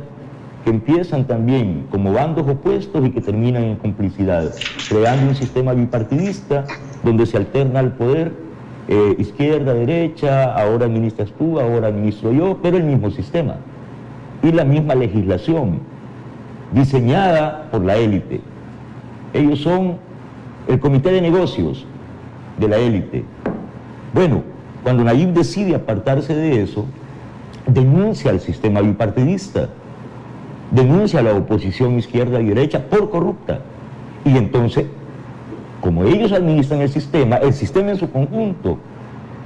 que empiezan también como bandos opuestos y que terminan en complicidad, creando un sistema bipartidista donde se alterna el poder, izquierda, derecha, ahora administras tú, ahora administro yo, pero el mismo sistema y la misma legislación diseñada por la élite. Ellos son el comité de negocios de la élite. Bueno, cuando Nayib decide apartarse de eso, denuncia al sistema bipartidista, denuncia a la oposición izquierda y derecha por corrupta. Y entonces, como ellos administran el sistema en su conjunto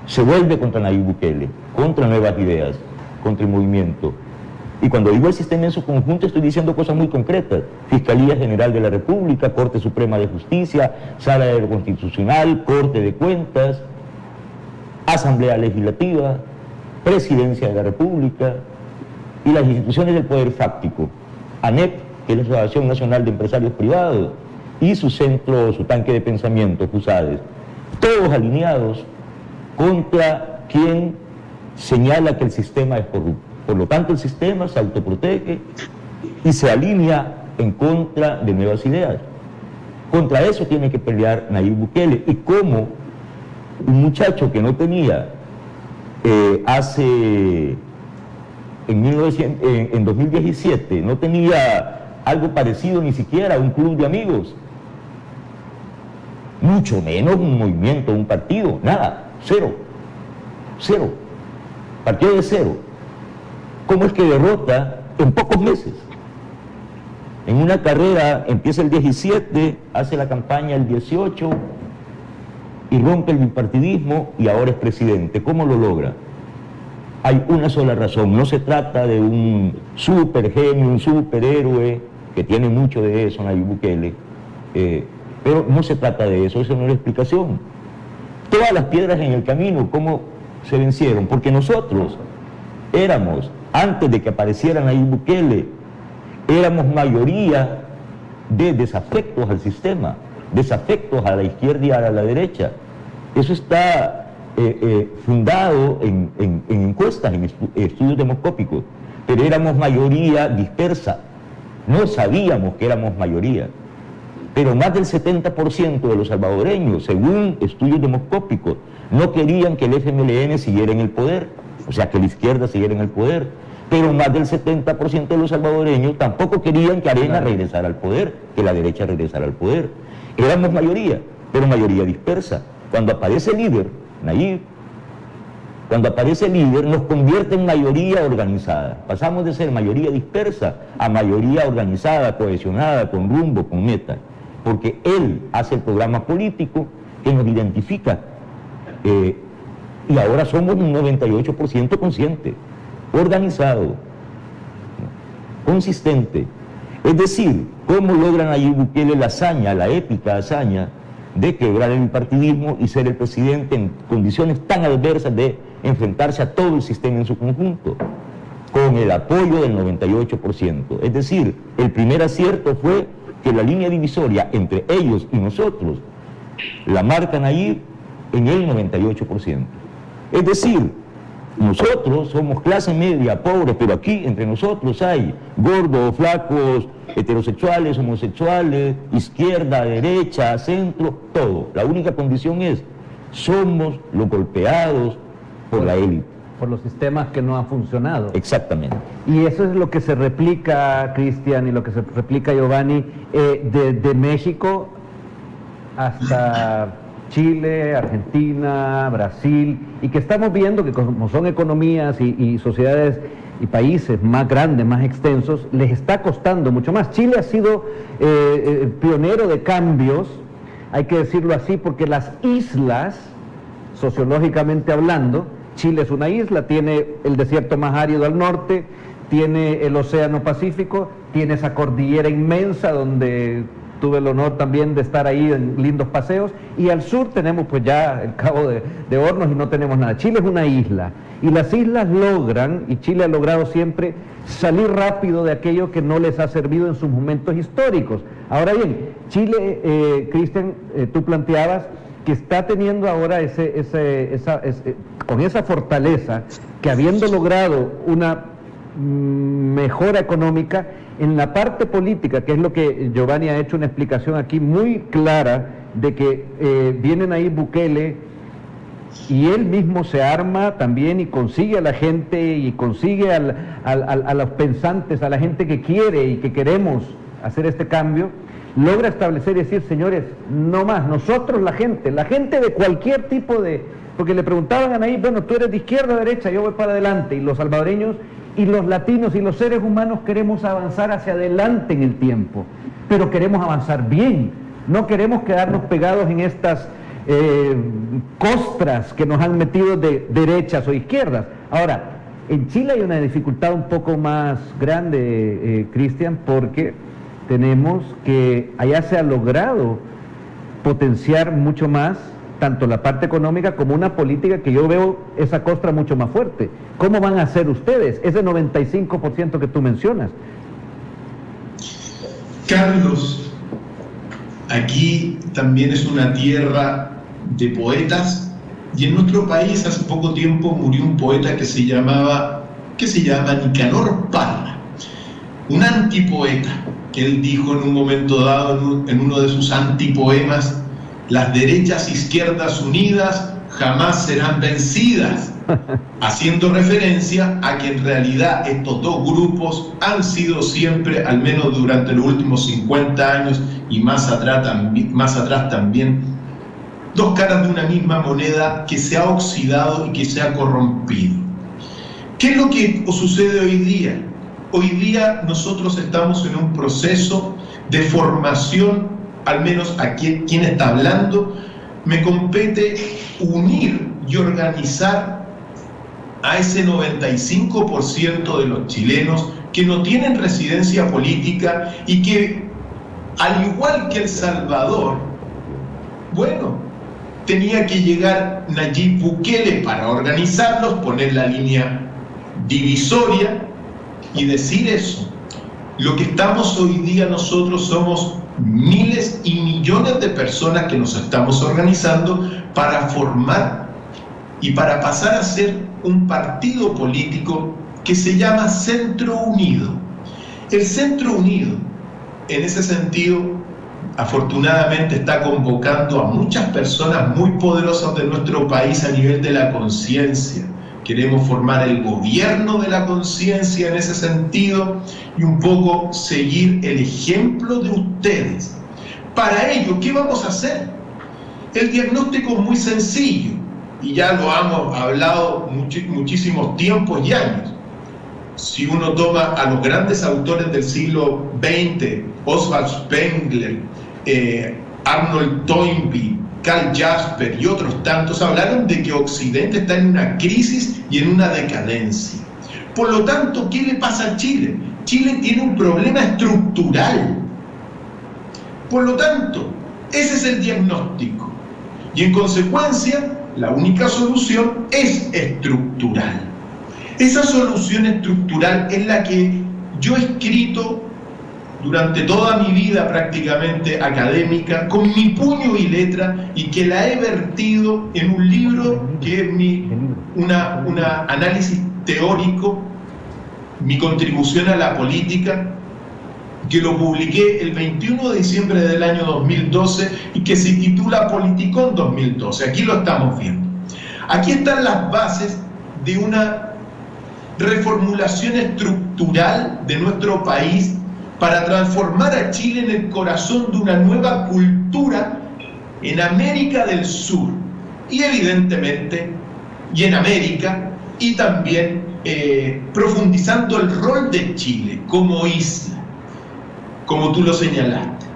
se vuelve contra Nayib Bukele, contra Nuevas Ideas, contra el movimiento. Y cuando digo el sistema en su conjunto estoy diciendo cosas muy concretas: Fiscalía General de la República, Corte Suprema de Justicia, Sala de lo Constitucional, Corte de Cuentas, Asamblea Legislativa, Presidencia de la República y las instituciones del poder fáctico, ANEP, que es la Asociación Nacional de Empresarios Privados, y su centro, su tanque de pensamiento, FUSADES, todos alineados contra quien señala que el sistema es corrupto. Por lo tanto, el sistema se autoprotege y se alinea en contra de Nuevas Ideas. Contra eso tiene que pelear Nayib Bukele. Y como un muchacho que no tenía en 2017, no tenía algo parecido ni siquiera a un club de amigos, mucho menos un movimiento, un partido, nada, cero, partido de cero. ¿Cómo es que derrota en pocos meses? En una carrera empieza el 17, hace la campaña el 18 y rompe el bipartidismo y ahora es presidente. ¿Cómo lo logra? Hay una sola razón: no se trata de un super genio, un superhéroe, que tiene mucho de eso Nayib Bukele, pero no se trata de eso, eso no es la explicación. Todas las piedras en el camino, ¿cómo se vencieron? Porque nosotros éramos, antes de que apareciera Nayib Bukele, éramos mayoría de desafectos al sistema, desafectos a la izquierda y a la derecha. Eso está fundado en encuestas, en estudios demoscópicos, pero éramos mayoría dispersa, no sabíamos que éramos mayoría. Pero más del 70% de los salvadoreños, según estudios demoscópicos, no querían que el FMLN siguiera en el poder, o sea, que la izquierda siguiera en el poder. Pero más del 70% de los salvadoreños tampoco querían que Arena regresara al poder, que la derecha regresara al poder. Éramos mayoría, pero mayoría dispersa. Cuando aparece el líder, Nayib, cuando aparece el líder, nos convierte en mayoría organizada. Pasamos de ser mayoría dispersa a mayoría organizada, cohesionada, con rumbo, con meta. Porque él hace el programa político que nos identifica. Y ahora somos un 98% consciente, organizado, consistente. Es decir, ¿cómo logra Nayib Bukele la hazaña, la épica hazaña de quebrar el bipartidismo y ser el presidente en condiciones tan adversas de enfrentarse a todo el sistema en su conjunto? Con el apoyo del 98%. Es decir, el primer acierto fue que la línea divisoria entre ellos y nosotros la marca Nayib en el 98%. Es decir, nosotros somos clase media, pobres, pero aquí entre nosotros hay gordos, flacos, heterosexuales, homosexuales, izquierda, derecha, centro, todo. La única condición es, somos los golpeados por la élite. Por los sistemas que no han funcionado. Exactamente. Y eso es lo que se replica, Cristian, y lo que se replica, Giovanni, de México hasta Chile, Argentina, Brasil, y que estamos viendo que como son economías y sociedades y países más grandes, más extensos, les está costando mucho más. Chile ha sido pionero de cambios, hay que decirlo así, porque las islas, sociológicamente hablando, Chile es una isla, tiene el desierto más árido al norte, tiene el océano Pacífico, tiene esa cordillera inmensa donde tuve el honor también de estar ahí en lindos paseos, y al sur tenemos pues ya el Cabo de Hornos y no tenemos nada. Chile es una isla, y las islas logran, y Chile ha logrado siempre salir rápido de aquello que no les ha servido en sus momentos históricos. Ahora bien, Chile, Cristian, tú planteabas que está teniendo ahora con esa fortaleza, que habiendo logrado una mejora económica, en la parte política, que es lo que Giovanni ha hecho una explicación aquí muy clara, de que vienen ahí Bukele y él mismo se arma también y consigue a la gente y consigue a los pensantes, a la gente que quiere y que queremos hacer este cambio, logra establecer y decir, señores, no más, nosotros la gente de cualquier tipo de... Porque le preguntaban a Nayib, bueno, tú eres de izquierda o derecha, yo voy para adelante, y los salvadoreños y los latinos y los seres humanos queremos avanzar hacia adelante en el tiempo, pero queremos avanzar bien, no queremos quedarnos pegados en estas costras que nos han metido de derechas o izquierdas. Ahora, en Chile hay una dificultad un poco más grande, Cristian, porque tenemos que allá se ha logrado potenciar mucho más tanto la parte económica como una política que yo veo esa costra mucho más fuerte. ¿Cómo van a hacer ustedes ese 95% que tú mencionas? Carlos, aquí también es una tierra de poetas, y en nuestro país hace poco tiempo murió un poeta que se llama Nicanor Parra, un antipoeta, que él dijo en un momento dado en uno de sus antipoemas: las derechas e izquierdas unidas jamás serán vencidas, haciendo referencia a que en realidad estos dos grupos han sido siempre, al menos durante los últimos 50 años y más atrás también, dos caras de una misma moneda que se ha oxidado y que se ha corrompido. ¿Qué es lo que sucede hoy día? Hoy día nosotros estamos en un proceso de formación, al menos aquí quien está hablando, me compete unir y organizar a ese 95% de los chilenos que no tienen residencia política y que, al igual que El Salvador, bueno, tenía que llegar Nayib Bukele para organizarlos, poner la línea divisoria y decir eso. Lo que estamos hoy día nosotros somos miles y millones de personas que nos estamos organizando para formar y para pasar a ser un partido político que se llama Centro Unido. El Centro Unido, en ese sentido, afortunadamente está convocando a muchas personas muy poderosas de nuestro país a nivel de la conciencia. Queremos formar el gobierno de la conciencia en ese sentido y un poco seguir el ejemplo de ustedes. Para ello, ¿qué vamos a hacer? El diagnóstico es muy sencillo y ya lo hemos hablado muchísimos tiempos y años. Si uno toma a los grandes autores del siglo XX, Oswald Spengler, Arnold Toynbee, Karl Jasper y otros tantos, hablaron de que Occidente está en una crisis y en una decadencia. Por lo tanto, ¿qué le pasa a Chile? Chile tiene un problema estructural. Por lo tanto, ese es el diagnóstico. Y en consecuencia, la única solución es estructural. Esa solución estructural es la que yo he escrito durante toda mi vida prácticamente académica, con mi puño y letra, y que la he vertido en un libro que es un análisis teórico, mi contribución a la política, que lo publiqué el 21 de diciembre del año 2012 y que se titula Politicón 2012. Aquí lo estamos viendo. Aquí están las bases de una reformulación estructural de nuestro país para transformar a Chile en el corazón de una nueva cultura en América del Sur y evidentemente y en América, y también profundizando el rol de Chile como isla, como tú lo señalaste.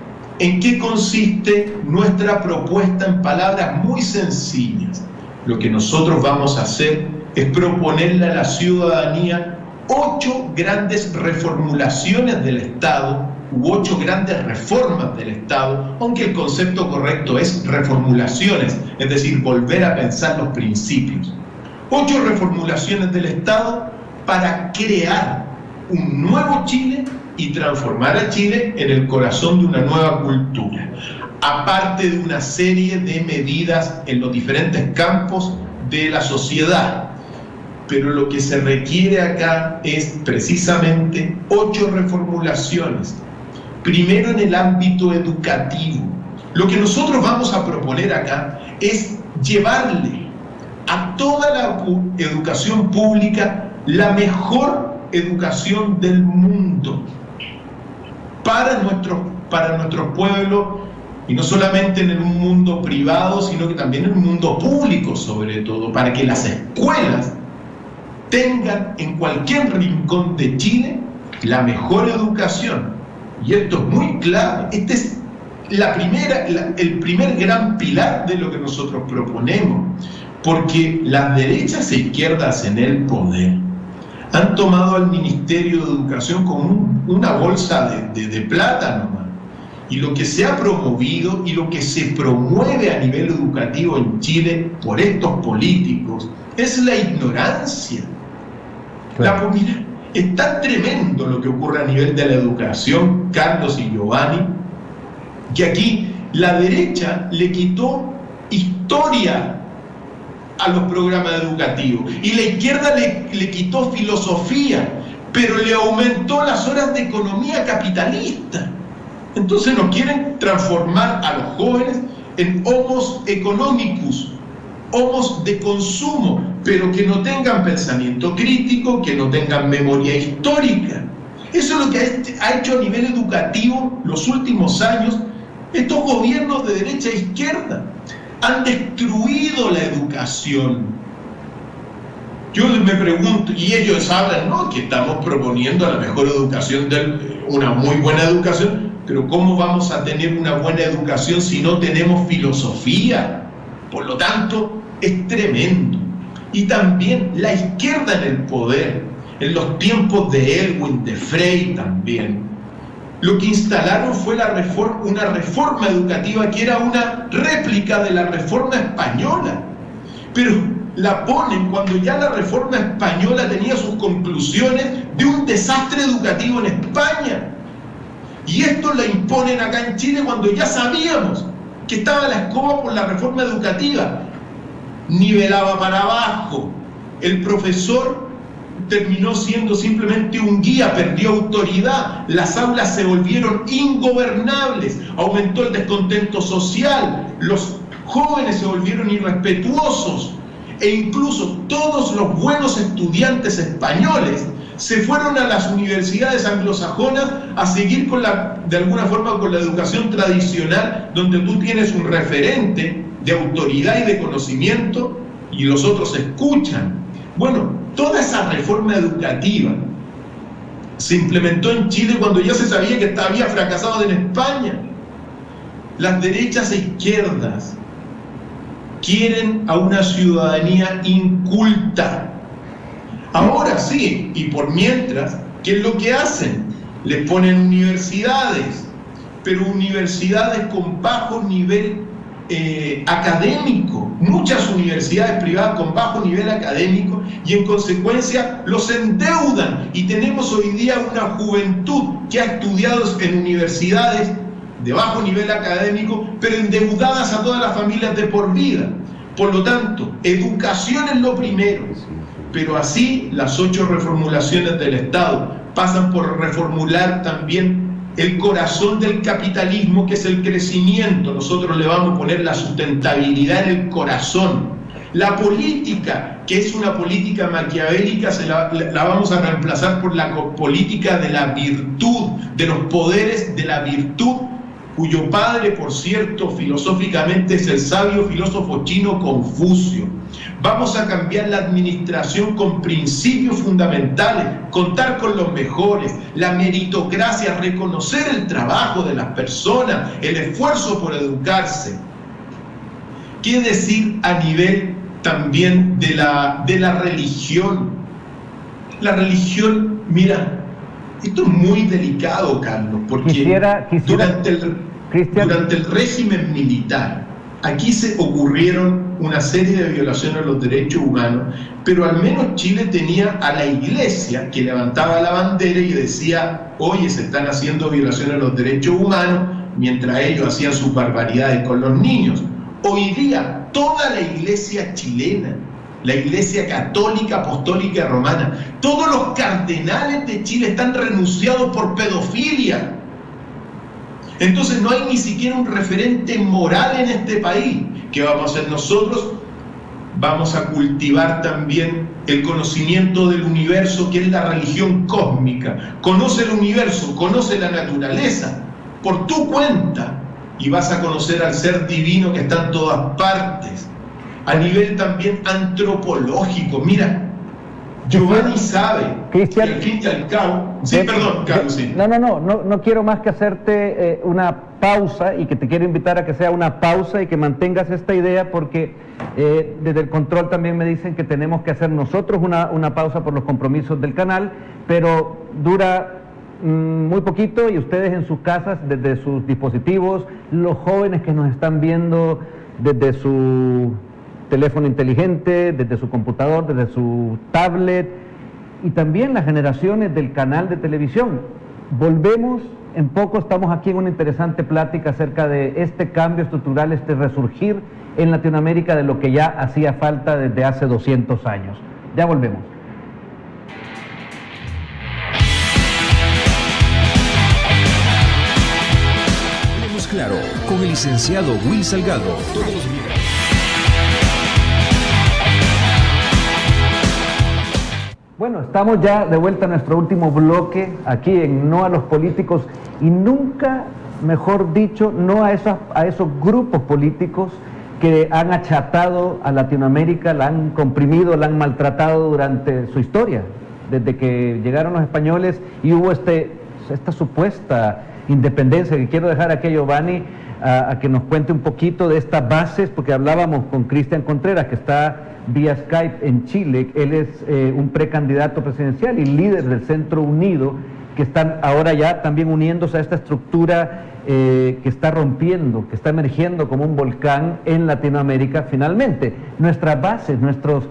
¿En qué consiste nuestra propuesta? En palabras muy sencillas, lo que nosotros vamos a hacer es proponerle a la ciudadanía 8 grandes reformulaciones del Estado u 8 grandes reformas del Estado, aunque el concepto correcto es reformulaciones, es decir, volver a pensar los principios. 8 reformulaciones del Estado para crear un nuevo Chile y transformar a Chile en el corazón de una nueva cultura, aparte de una serie de medidas en los diferentes campos de la sociedad. Pero lo que se requiere acá es precisamente 8 reformulaciones. Primero, en el ámbito educativo. Lo que nosotros vamos a proponer acá es llevarle a toda la educación pública la mejor educación del mundo para nuestros pueblos, y no solamente en un mundo privado, sino que también en un mundo público, sobre todo, para que las escuelas tengan en cualquier rincón de Chile la mejor educación. Y esto es muy clave. Este es el primer gran pilar de lo que nosotros proponemos, porque las derechas e izquierdas en el poder han tomado al Ministerio de Educación como una bolsa de plata nomás. Y lo que se ha promovido y lo que se promueve a nivel educativo en Chile por estos políticos es la ignorancia. Claro. Mira, es tan tremendo lo que ocurre a nivel de la educación, Carlos y Giovanni, que aquí la derecha le quitó historia a los programas educativos y la izquierda le quitó filosofía, pero le aumentó las horas de economía capitalista. Entonces nos quieren transformar a los jóvenes en homos economicus, homos de consumo, pero que no tengan pensamiento crítico, que no tengan memoria histórica. Eso es lo que ha hecho a nivel educativo los últimos años estos gobiernos de derecha e izquierda. Han destruido la educación. Yo me pregunto, y ellos hablan, ¿no?, que estamos proponiendo la mejor educación, una muy buena educación, pero ¿cómo vamos a tener una buena educación si no tenemos filosofía? Por lo tanto, es tremendo. Y también la izquierda en el poder, en los tiempos de Elwin, de Frey también, lo que instalaron fue una reforma educativa que era una réplica de la reforma española, pero la ponen cuando ya la reforma española tenía sus conclusiones de un desastre educativo en España. Y esto la imponen acá en Chile cuando ya sabíamos que estaba la escoba por la reforma educativa. Nivelaba para abajo. El profesor terminó siendo simplemente un guía, perdió autoridad, las aulas se volvieron ingobernables, aumentó el descontento social, los jóvenes se volvieron irrespetuosos e incluso todos los buenos estudiantes españoles se fueron a las universidades anglosajonas a seguir de alguna forma con la educación tradicional, donde tú tienes un referente de autoridad y de conocimiento y los otros escuchan. Bueno, toda esa reforma educativa se implementó en Chile cuando ya se sabía que había fracasado en España. Las derechas e izquierdas quieren a una ciudadanía inculta. Ahora sí, y por mientras, ¿qué es lo que hacen? Les ponen universidades, pero universidades con bajo nivel académico, muchas universidades privadas con bajo nivel académico, y en consecuencia los endeudan, y tenemos hoy día una juventud que ha estudiado en universidades de bajo nivel académico, pero endeudadas a todas las familias de por vida. Por lo tanto, educación es lo primero, pero así las 8 reformulaciones del Estado pasan por reformular también el corazón del capitalismo, que es el crecimiento. Nosotros le vamos a poner la sustentabilidad en el corazón. La política, que es una política maquiavélica, la vamos a reemplazar por la política de la virtud, de los poderes de la virtud, cuyo padre, por cierto, filosóficamente es el sabio filósofo chino Confucio. Vamos a cambiar la administración con principios fundamentales, contar con los mejores, la meritocracia, reconocer el trabajo de las personas, el esfuerzo por educarse. ¿Qué decir a nivel también de la religión? La religión, mira, esto es muy delicado, Carlos, porque durante el régimen militar, aquí se ocurrieron una serie de violaciones a los derechos humanos, pero al menos Chile tenía a la iglesia que levantaba la bandera y decía, oye, se están haciendo violaciones a los derechos humanos, mientras ellos hacían sus barbaridades con los niños. Hoy día, toda la iglesia chilena, la iglesia católica, apostólica y romana, todos los cardenales de Chile están renunciados por pedofilia. Entonces no hay ni siquiera un referente moral en este país. ¿Qué vamos a hacer nosotros? Vamos a cultivar también el conocimiento del universo, que es la religión cósmica. Conoce el universo, conoce la naturaleza por tu cuenta y vas a conocer al ser divino que está en todas partes. A nivel también antropológico, mira, Giovanni sabe que al fin y al cabo... Sí, perdón, Carlos, sí. No quiero más que hacerte una pausa, y que te quiero invitar a que sea una pausa y que mantengas esta idea, porque desde el control también me dicen que tenemos que hacer nosotros una pausa por los compromisos del canal, pero dura muy poquito, y ustedes en sus casas, desde sus dispositivos, los jóvenes que nos están viendo desde su teléfono inteligente, desde su computador, desde su tablet, y también las generaciones del canal de televisión. Volvemos en poco, estamos aquí en una interesante plática acerca de este cambio estructural, este resurgir en Latinoamérica de lo que ya hacía falta desde hace 200 años. Ya volvemos. Hablemos claro con el licenciado Will Salgado. Todos los miércoles. Bueno, estamos ya de vuelta a nuestro último bloque aquí en No a los Políticos, y nunca, mejor dicho, no a esos grupos políticos que han achatado a Latinoamérica, la han comprimido, la han maltratado durante su historia, desde que llegaron los españoles y hubo esta supuesta independencia, que quiero dejar aquí a Giovanni a que nos cuente un poquito de estas bases, porque hablábamos con Cristian Contreras, que está vía Skype en Chile. Él es un precandidato presidencial y líder del Centro Unido, que están ahora ya también uniéndose a esta estructura que está rompiendo, que está emergiendo como un volcán en Latinoamérica finalmente. Nuestras bases, nuestros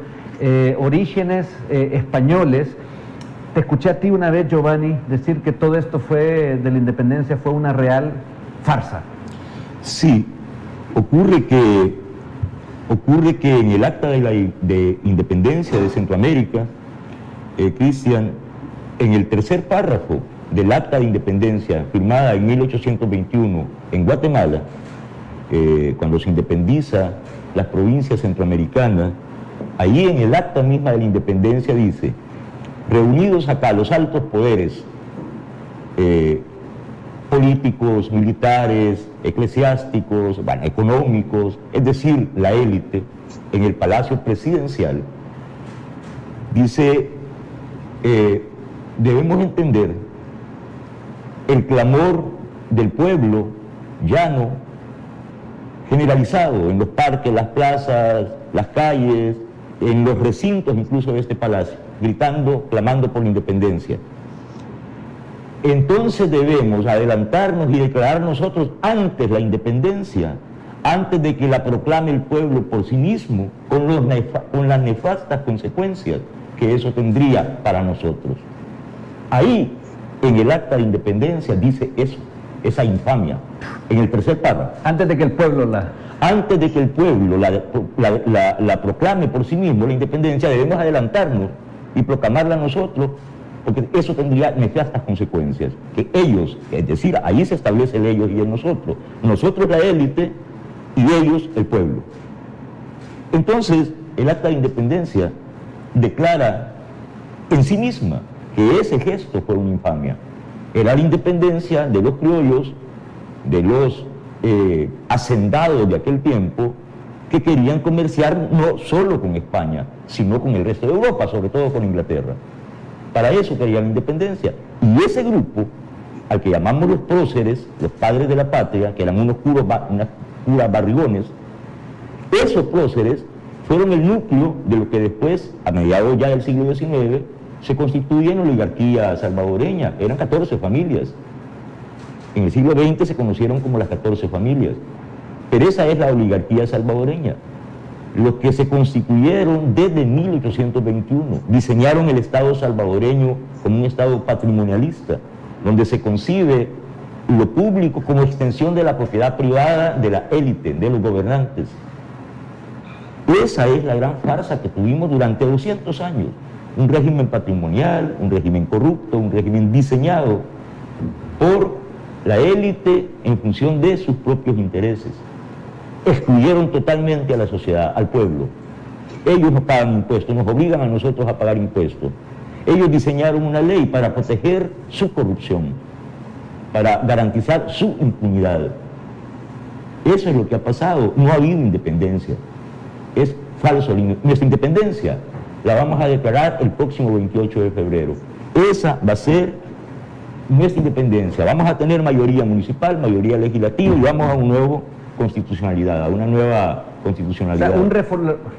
orígenes españoles. Te escuché a ti una vez, Giovanni, decir que todo esto de la independencia fue una real farsa. Sí, ocurre que en el acta de independencia de Centroamérica, Cristian, en el tercer párrafo del acta de independencia firmada en 1821 en Guatemala, cuando se independiza las provincias centroamericanas, ahí en el acta misma de la independencia dice: reunidos acá los altos poderes políticos, militares, eclesiásticos, económicos, es decir, la élite, en el Palacio Presidencial, dice, debemos entender el clamor del pueblo llano, generalizado en los parques, las plazas, las calles, en los recintos incluso de este palacio, gritando, clamando por la independencia. Entonces debemos adelantarnos y declarar nosotros antes la independencia, antes de que la proclame el pueblo por sí mismo, con las nefastas consecuencias que eso tendría para nosotros. Ahí, en el acta de independencia, dice eso, esa infamia, en el tercer párrafo. Antes de que el pueblo Antes de que el pueblo la proclame por sí mismo, la independencia, debemos adelantarnos y proclamarla nosotros, porque eso tendría nefastas consecuencias, que ellos, es decir, ahí se establece el ellos y el nosotros la élite y ellos el pueblo. Entonces, el acta de independencia declara en sí misma que ese gesto fue una infamia. Era la independencia de los criollos, de los hacendados de aquel tiempo, que querían comerciar no solo con España, sino con el resto de Europa, sobre todo con Inglaterra. Para eso querían la independencia. Y ese grupo, al que llamamos los próceres, los padres de la patria, que eran unos curas barrigones, esos próceres fueron el núcleo de lo que después, a mediados ya del siglo XIX, se constituye en la oligarquía salvadoreña. Eran 14 familias. En el siglo XX se conocieron como las 14 familias. Pero esa es la oligarquía salvadoreña. Los que se constituyeron desde 1821, diseñaron el Estado salvadoreño como un Estado patrimonialista, donde se concibe lo público como extensión de la propiedad privada de la élite, de los gobernantes. Esa es la gran farsa que tuvimos durante 200 años. Un régimen patrimonial, un régimen corrupto, un régimen diseñado por la élite en función de sus propios intereses. Excluyeron totalmente a la sociedad, al pueblo. Ellos no pagan impuestos, nos obligan a nosotros a pagar impuestos. Ellos diseñaron una ley para proteger su corrupción, para garantizar su impunidad. Eso es lo que ha pasado. No ha habido independencia. Es falso. Nuestra independencia la vamos a declarar el próximo 28 de febrero. Esa va a ser nuestra independencia. Vamos a tener mayoría municipal, mayoría legislativa y vamos a una nueva constitucionalidad, a una nueva constitucionalidad. O sea, un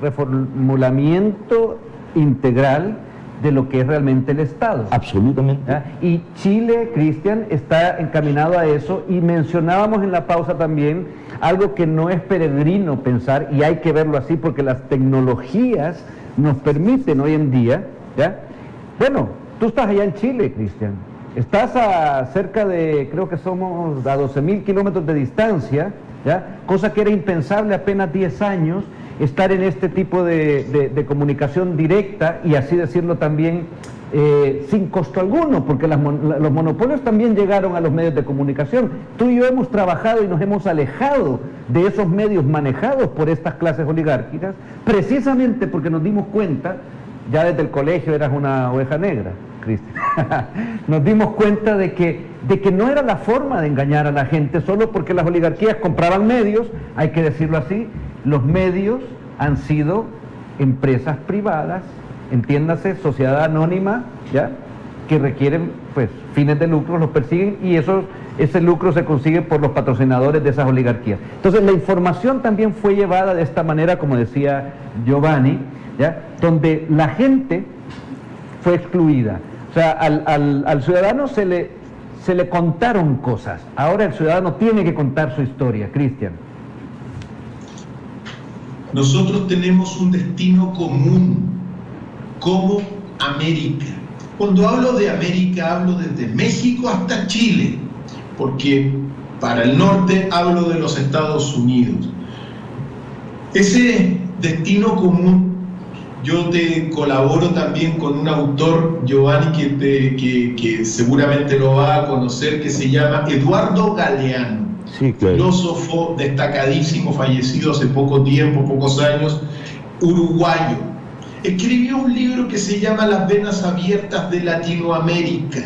reformulamiento integral de lo que es realmente el Estado. Absolutamente. ¿Ya? Y Chile, Cristian, está encaminado a eso, y mencionábamos en la pausa también algo que no es peregrino pensar, y hay que verlo así porque las tecnologías nos permiten hoy en día, ¿ya? Bueno, tú estás allá en Chile, Cristian, estás a cerca de, creo que somos a 12.000 kilómetros de distancia, ¿ya? Cosa que era impensable apenas 10 años, estar en este tipo de comunicación directa, y así decirlo también, sin costo alguno, porque los monopolios también llegaron a los medios de comunicación. Tú y yo hemos trabajado y nos hemos alejado de esos medios manejados por estas clases oligárquicas, precisamente porque nos dimos cuenta, ya desde el colegio eras una oveja negra, Cristian, nos dimos cuenta de que no era la forma de engañar a la gente solo porque las oligarquías compraban medios. Hay que decirlo así, los medios han sido empresas privadas, entiéndase, sociedad anónima, ¿ya?, que requieren pues fines de lucro, los persiguen, y ese lucro se consigue por los patrocinadores de esas oligarquías. Entonces la información también fue llevada de esta manera, como decía Giovanni, ¿ya?, donde la gente fue excluida. O sea, al ciudadano se le contaron cosas. Ahora el ciudadano tiene que contar su historia. Cristian. Nosotros tenemos un destino común como América. Cuando hablo de América, hablo desde México hasta Chile, porque para el norte hablo de los Estados Unidos. Ese destino común, yo te colaboro también con un autor, Giovanni, que seguramente lo va a conocer, que se llama Eduardo Galeano. Sí, claro. Filósofo destacadísimo, fallecido hace poco tiempo, pocos años, uruguayo. Escribió un libro que se llama Las venas abiertas de Latinoamérica,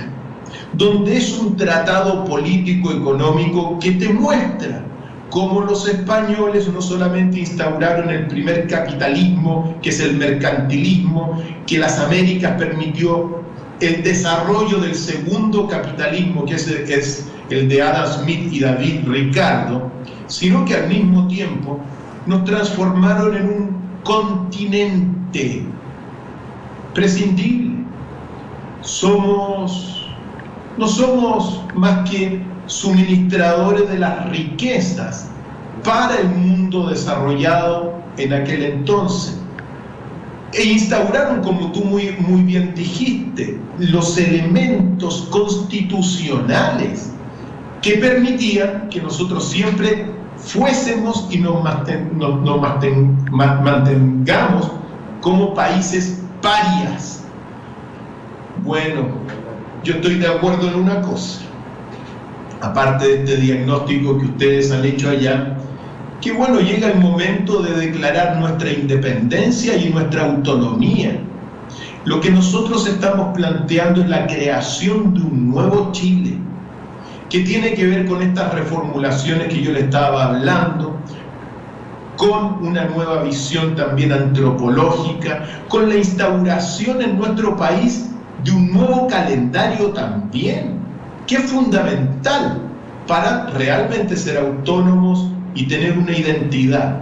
donde es un tratado político-económico que te muestra cómo los españoles no solamente instauraron el primer capitalismo, que es el mercantilismo, que las Américas permitió el desarrollo del segundo capitalismo, que es el de Adam Smith y David Ricardo, sino que al mismo tiempo nos transformaron en un continente prescindible. No somos más que suministradores de las riquezas para el mundo desarrollado en aquel entonces. E instauraron, como tú muy bien dijiste, los elementos constitucionales que permitían que nosotros siempre fuésemos y nos mantengamos como países parias. Bueno, yo estoy de acuerdo en una cosa, aparte de este diagnóstico que ustedes han hecho allá, que bueno, llega el momento de declarar nuestra independencia y nuestra autonomía. Lo que nosotros estamos planteando es la creación de un nuevo Chile, que tiene que ver con estas reformulaciones que yo le estaba hablando, con una nueva visión también antropológica, con la instauración en nuestro país de un nuevo calendario también, que es fundamental para realmente ser autónomos y tener una identidad.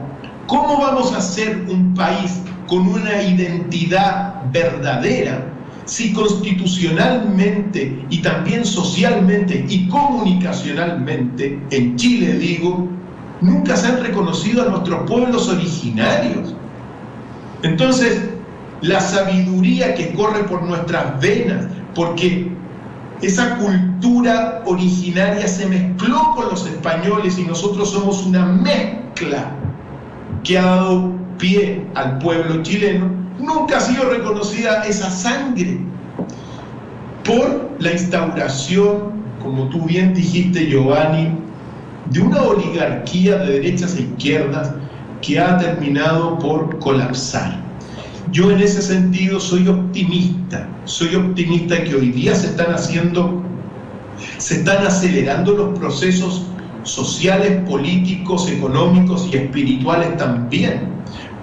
¿Cómo vamos a ser un país con una identidad verdadera si constitucionalmente y también socialmente y comunicacionalmente, en Chile digo, nunca se han reconocido a nuestros pueblos originarios. Entonces, la sabiduría que corre por nuestras venas, porque esa cultura originaria se mezcló con los españoles y nosotros somos una mezcla que ha dado pie al pueblo chileno, nunca ha sido reconocida esa sangre por la instauración, como tú bien dijiste, Giovanni, de una oligarquía de derechas e izquierdas que ha terminado por colapsar. Yo en ese sentido soy optimista que hoy día se están acelerando los procesos sociales, políticos, económicos y espirituales también,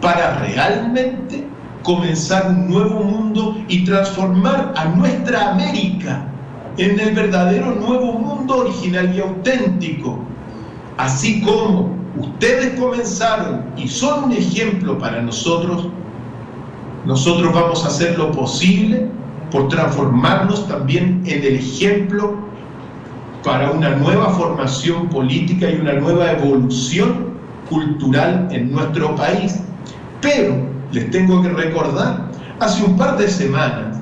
para realmente comenzar un nuevo mundo y transformar a nuestra América en el verdadero nuevo mundo original y auténtico. Así como ustedes comenzaron y son un ejemplo para nosotros, nosotros vamos a hacer lo posible por transformarnos también en el ejemplo para una nueva formación política y una nueva evolución cultural en nuestro país. Pero les tengo que recordar, hace un par de semanas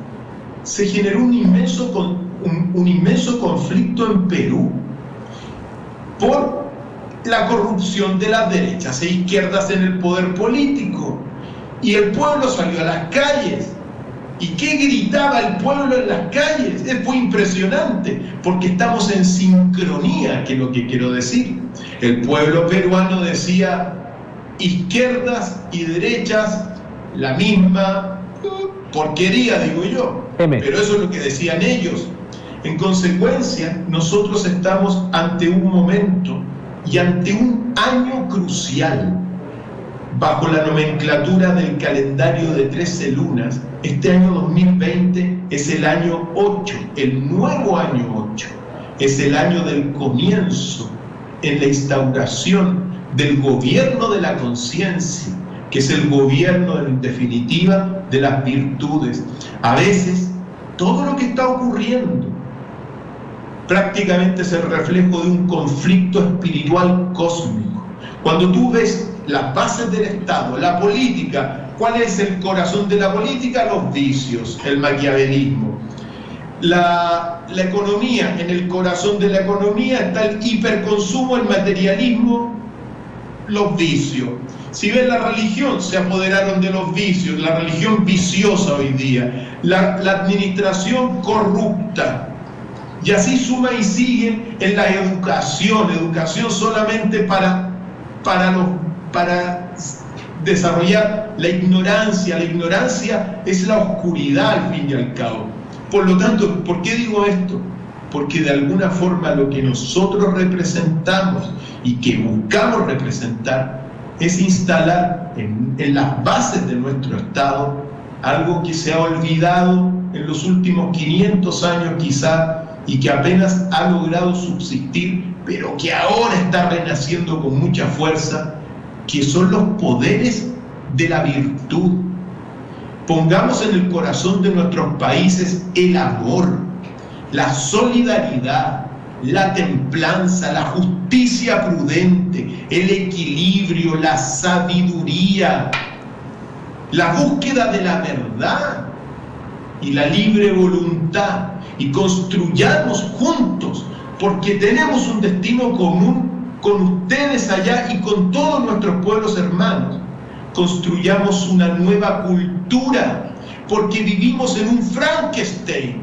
se generó un inmenso conflicto en Perú por la corrupción de las derechas e izquierdas en el poder político. Y el pueblo salió a las calles. ¿Y qué gritaba el pueblo en las calles? Fue impresionante, porque estamos en sincronía, que es lo que quiero decir. El pueblo peruano decía, izquierdas y derechas, la misma porquería, digo yo. Pero eso es lo que decían ellos. En consecuencia, nosotros estamos ante un momento y ante un año crucial. Bajo la nomenclatura del calendario de 13 lunas, este año 2020 es el año 8, el nuevo año 8. Es el año del comienzo en la instauración del gobierno de la conciencia, que es el gobierno, en definitiva, de las virtudes. A veces, todo lo que está ocurriendo prácticamente es el reflejo de un conflicto espiritual cósmico. Cuando tú ves las bases del Estado, la política, ¿cuál es el corazón de la política? Los vicios, el maquiavelismo. La economía, en el corazón de la economía está el hiperconsumo, el materialismo, los vicios. Si ven la religión, se apoderaron de los vicios, la religión viciosa hoy día, la administración corrupta. Y así suma y sigue en la educación solamente para desarrollar la ignorancia. La ignorancia es la oscuridad al fin y al cabo. Por lo tanto, ¿por qué digo esto? Porque de alguna forma lo que nosotros representamos y que buscamos representar es instalar en las bases de nuestro Estado algo que se ha olvidado en los últimos 500 años quizá, y que apenas ha logrado subsistir, pero que ahora está renaciendo con mucha fuerza, que son los poderes de la virtud. Pongamos en el corazón de nuestros países el amor, la solidaridad, la templanza, la justicia prudente, el equilibrio, la sabiduría, la búsqueda de la verdad y la libre voluntad, y construyamos juntos, porque tenemos un destino común con ustedes allá y con todos nuestros pueblos hermanos. Construyamos una nueva cultura, porque vivimos en un Frankenstein.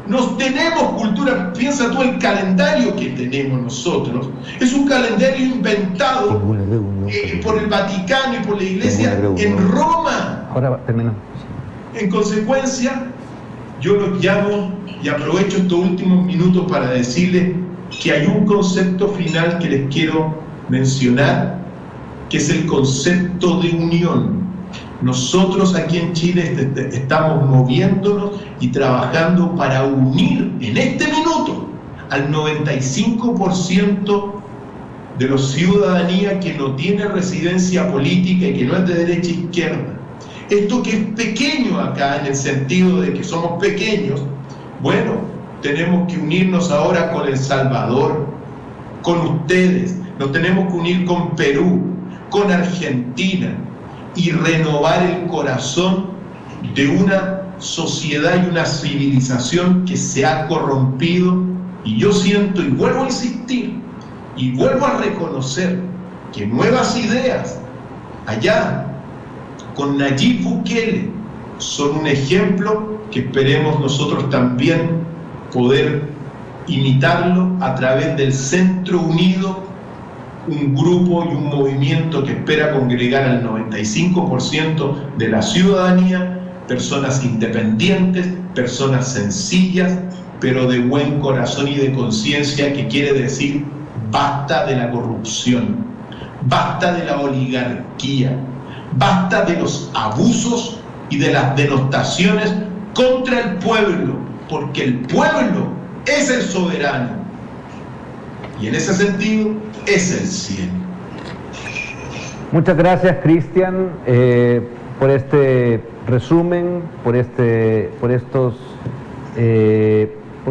Nos tenemos cultura. Piensa tú el calendario que tenemos nosotros. Es un calendario inventado por el Vaticano y por la Iglesia en Roma. Ahora terminamos. En consecuencia, yo los llamo y aprovecho estos últimos minutos para decirles que hay un concepto final que les quiero mencionar, que es el concepto de unión. Nosotros aquí en Chile estamos moviéndonos y trabajando para unir en este minuto al 95% de la ciudadanía que no tiene residencia política y que no es de derecha e izquierda. Esto que es pequeño acá, en el sentido de que somos pequeños, bueno, tenemos que unirnos ahora con El Salvador, con ustedes. nos tenemos que unir con Perú, con Argentina y renovar el corazón de una sociedad y una civilización que se ha corrompido. Y yo siento, y vuelvo a insistir, y vuelvo a reconocer que nuevas ideas allá con Nayib Bukele son un ejemplo que esperemos nosotros también poder imitarlo a través del Centro Unido, un grupo y un movimiento que espera congregar al 95% de la ciudadanía, personas independientes, personas sencillas, pero de buen corazón y de conciencia, que quiere decir basta de la corrupción, basta de la oligarquía, basta de los abusos y de las denostaciones contra el pueblo, porque el pueblo es el soberano y en ese sentido es el cielo. Muchas gracias, Cristian, por este resumen, por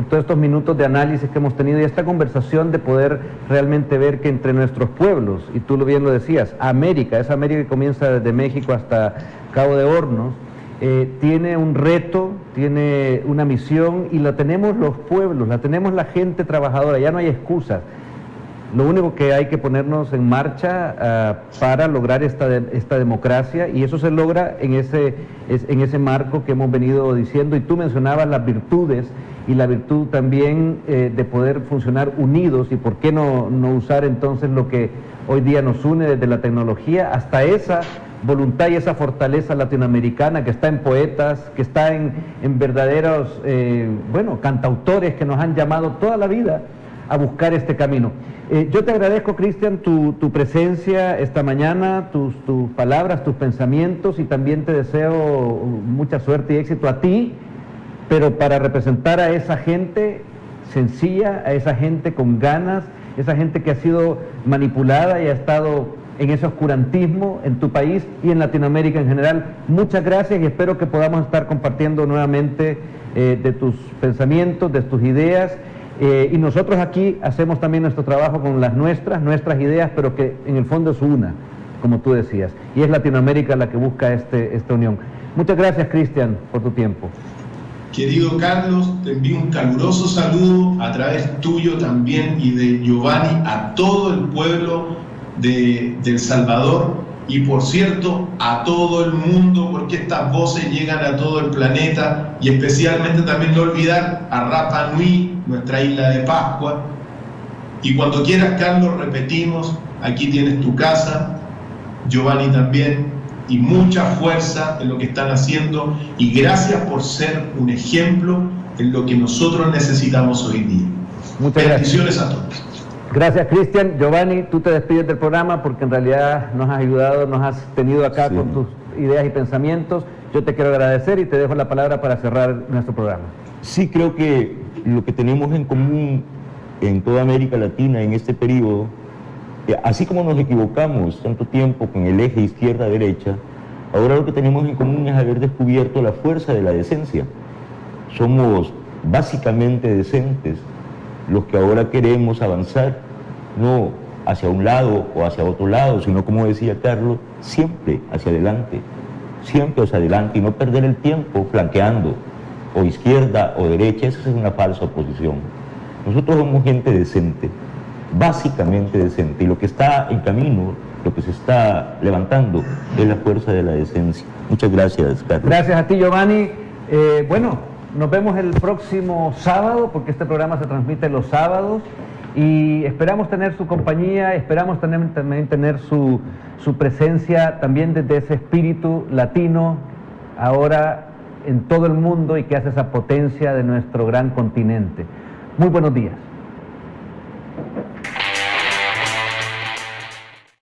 todos estos minutos de análisis que hemos tenido y esta conversación de poder realmente ver que entre nuestros pueblos, y tú bien lo decías, América, esa América que comienza desde México hasta Cabo de Hornos, tiene un reto, tiene una misión, y la tenemos los pueblos, la tenemos la gente trabajadora, ya no hay excusas. Lo único que hay que ponernos en marcha para lograr esta democracia, y eso se logra en ese marco que hemos venido diciendo, y tú mencionabas las virtudes, y la virtud también de poder funcionar unidos, y por qué no usar entonces lo que hoy día nos une desde la tecnología hasta esa voluntad y esa fortaleza latinoamericana que está en poetas, que está en verdaderos cantautores que nos han llamado toda la vida a buscar este camino. Yo te agradezco, Cristian, tu presencia esta mañana, tus palabras, tus pensamientos, y también te deseo mucha suerte y éxito a ti, pero para representar a esa gente sencilla, a esa gente con ganas, esa gente que ha sido manipulada y ha estado en ese oscurantismo en tu país y en Latinoamérica en general. Muchas gracias y espero que podamos estar compartiendo nuevamente de tus pensamientos, de tus ideas. Y nosotros aquí hacemos también nuestro trabajo con las nuestras ideas, pero que en el fondo es una, como tú decías, y es Latinoamérica la que busca esta unión. Muchas gracias, Cristian, por tu tiempo. Querido Carlos, te envío un caluroso saludo a través tuyo también y de Giovanni a todo el pueblo de El Salvador, y por cierto a todo el mundo, porque estas voces llegan a todo el planeta, y especialmente también no olvidar a Rapa Nui, nuestra isla de Pascua. Y cuando quieras, Carlos, repetimos, aquí tienes tu casa, Giovanni también, y mucha fuerza en lo que están haciendo, y gracias por ser un ejemplo en lo que nosotros necesitamos hoy día. Muchas bendiciones gracias. A todos. Gracias, Cristian. Giovanni, tú te despides del programa porque en realidad nos has ayudado, nos has tenido acá con tus ideas y pensamientos. Yo te quiero agradecer y te dejo la palabra para cerrar nuestro programa. Sí, creo que lo que tenemos en común en toda América Latina en este periodo, así como nos equivocamos tanto tiempo con el eje izquierda-derecha, ahora lo que tenemos en común es haber descubierto la fuerza de la decencia. Somos básicamente decentes los que ahora queremos avanzar, no hacia un lado o hacia otro lado, sino, como decía Carlos, siempre hacia adelante, y no perder el tiempo flanqueando o izquierda o derecha. Esa es una falsa oposición. Nosotros somos gente decente, básicamente decente, y lo que está en camino, lo que se está levantando es la fuerza de la decencia. Muchas gracias, Carlos. Gracias a ti, Giovanni. Nos vemos el próximo sábado, porque este programa se transmite los sábados, y esperamos tener su compañía, esperamos también tener su presencia también desde ese espíritu latino ahora en todo el mundo, y que hace esa potencia de nuestro gran continente. Muy buenos días.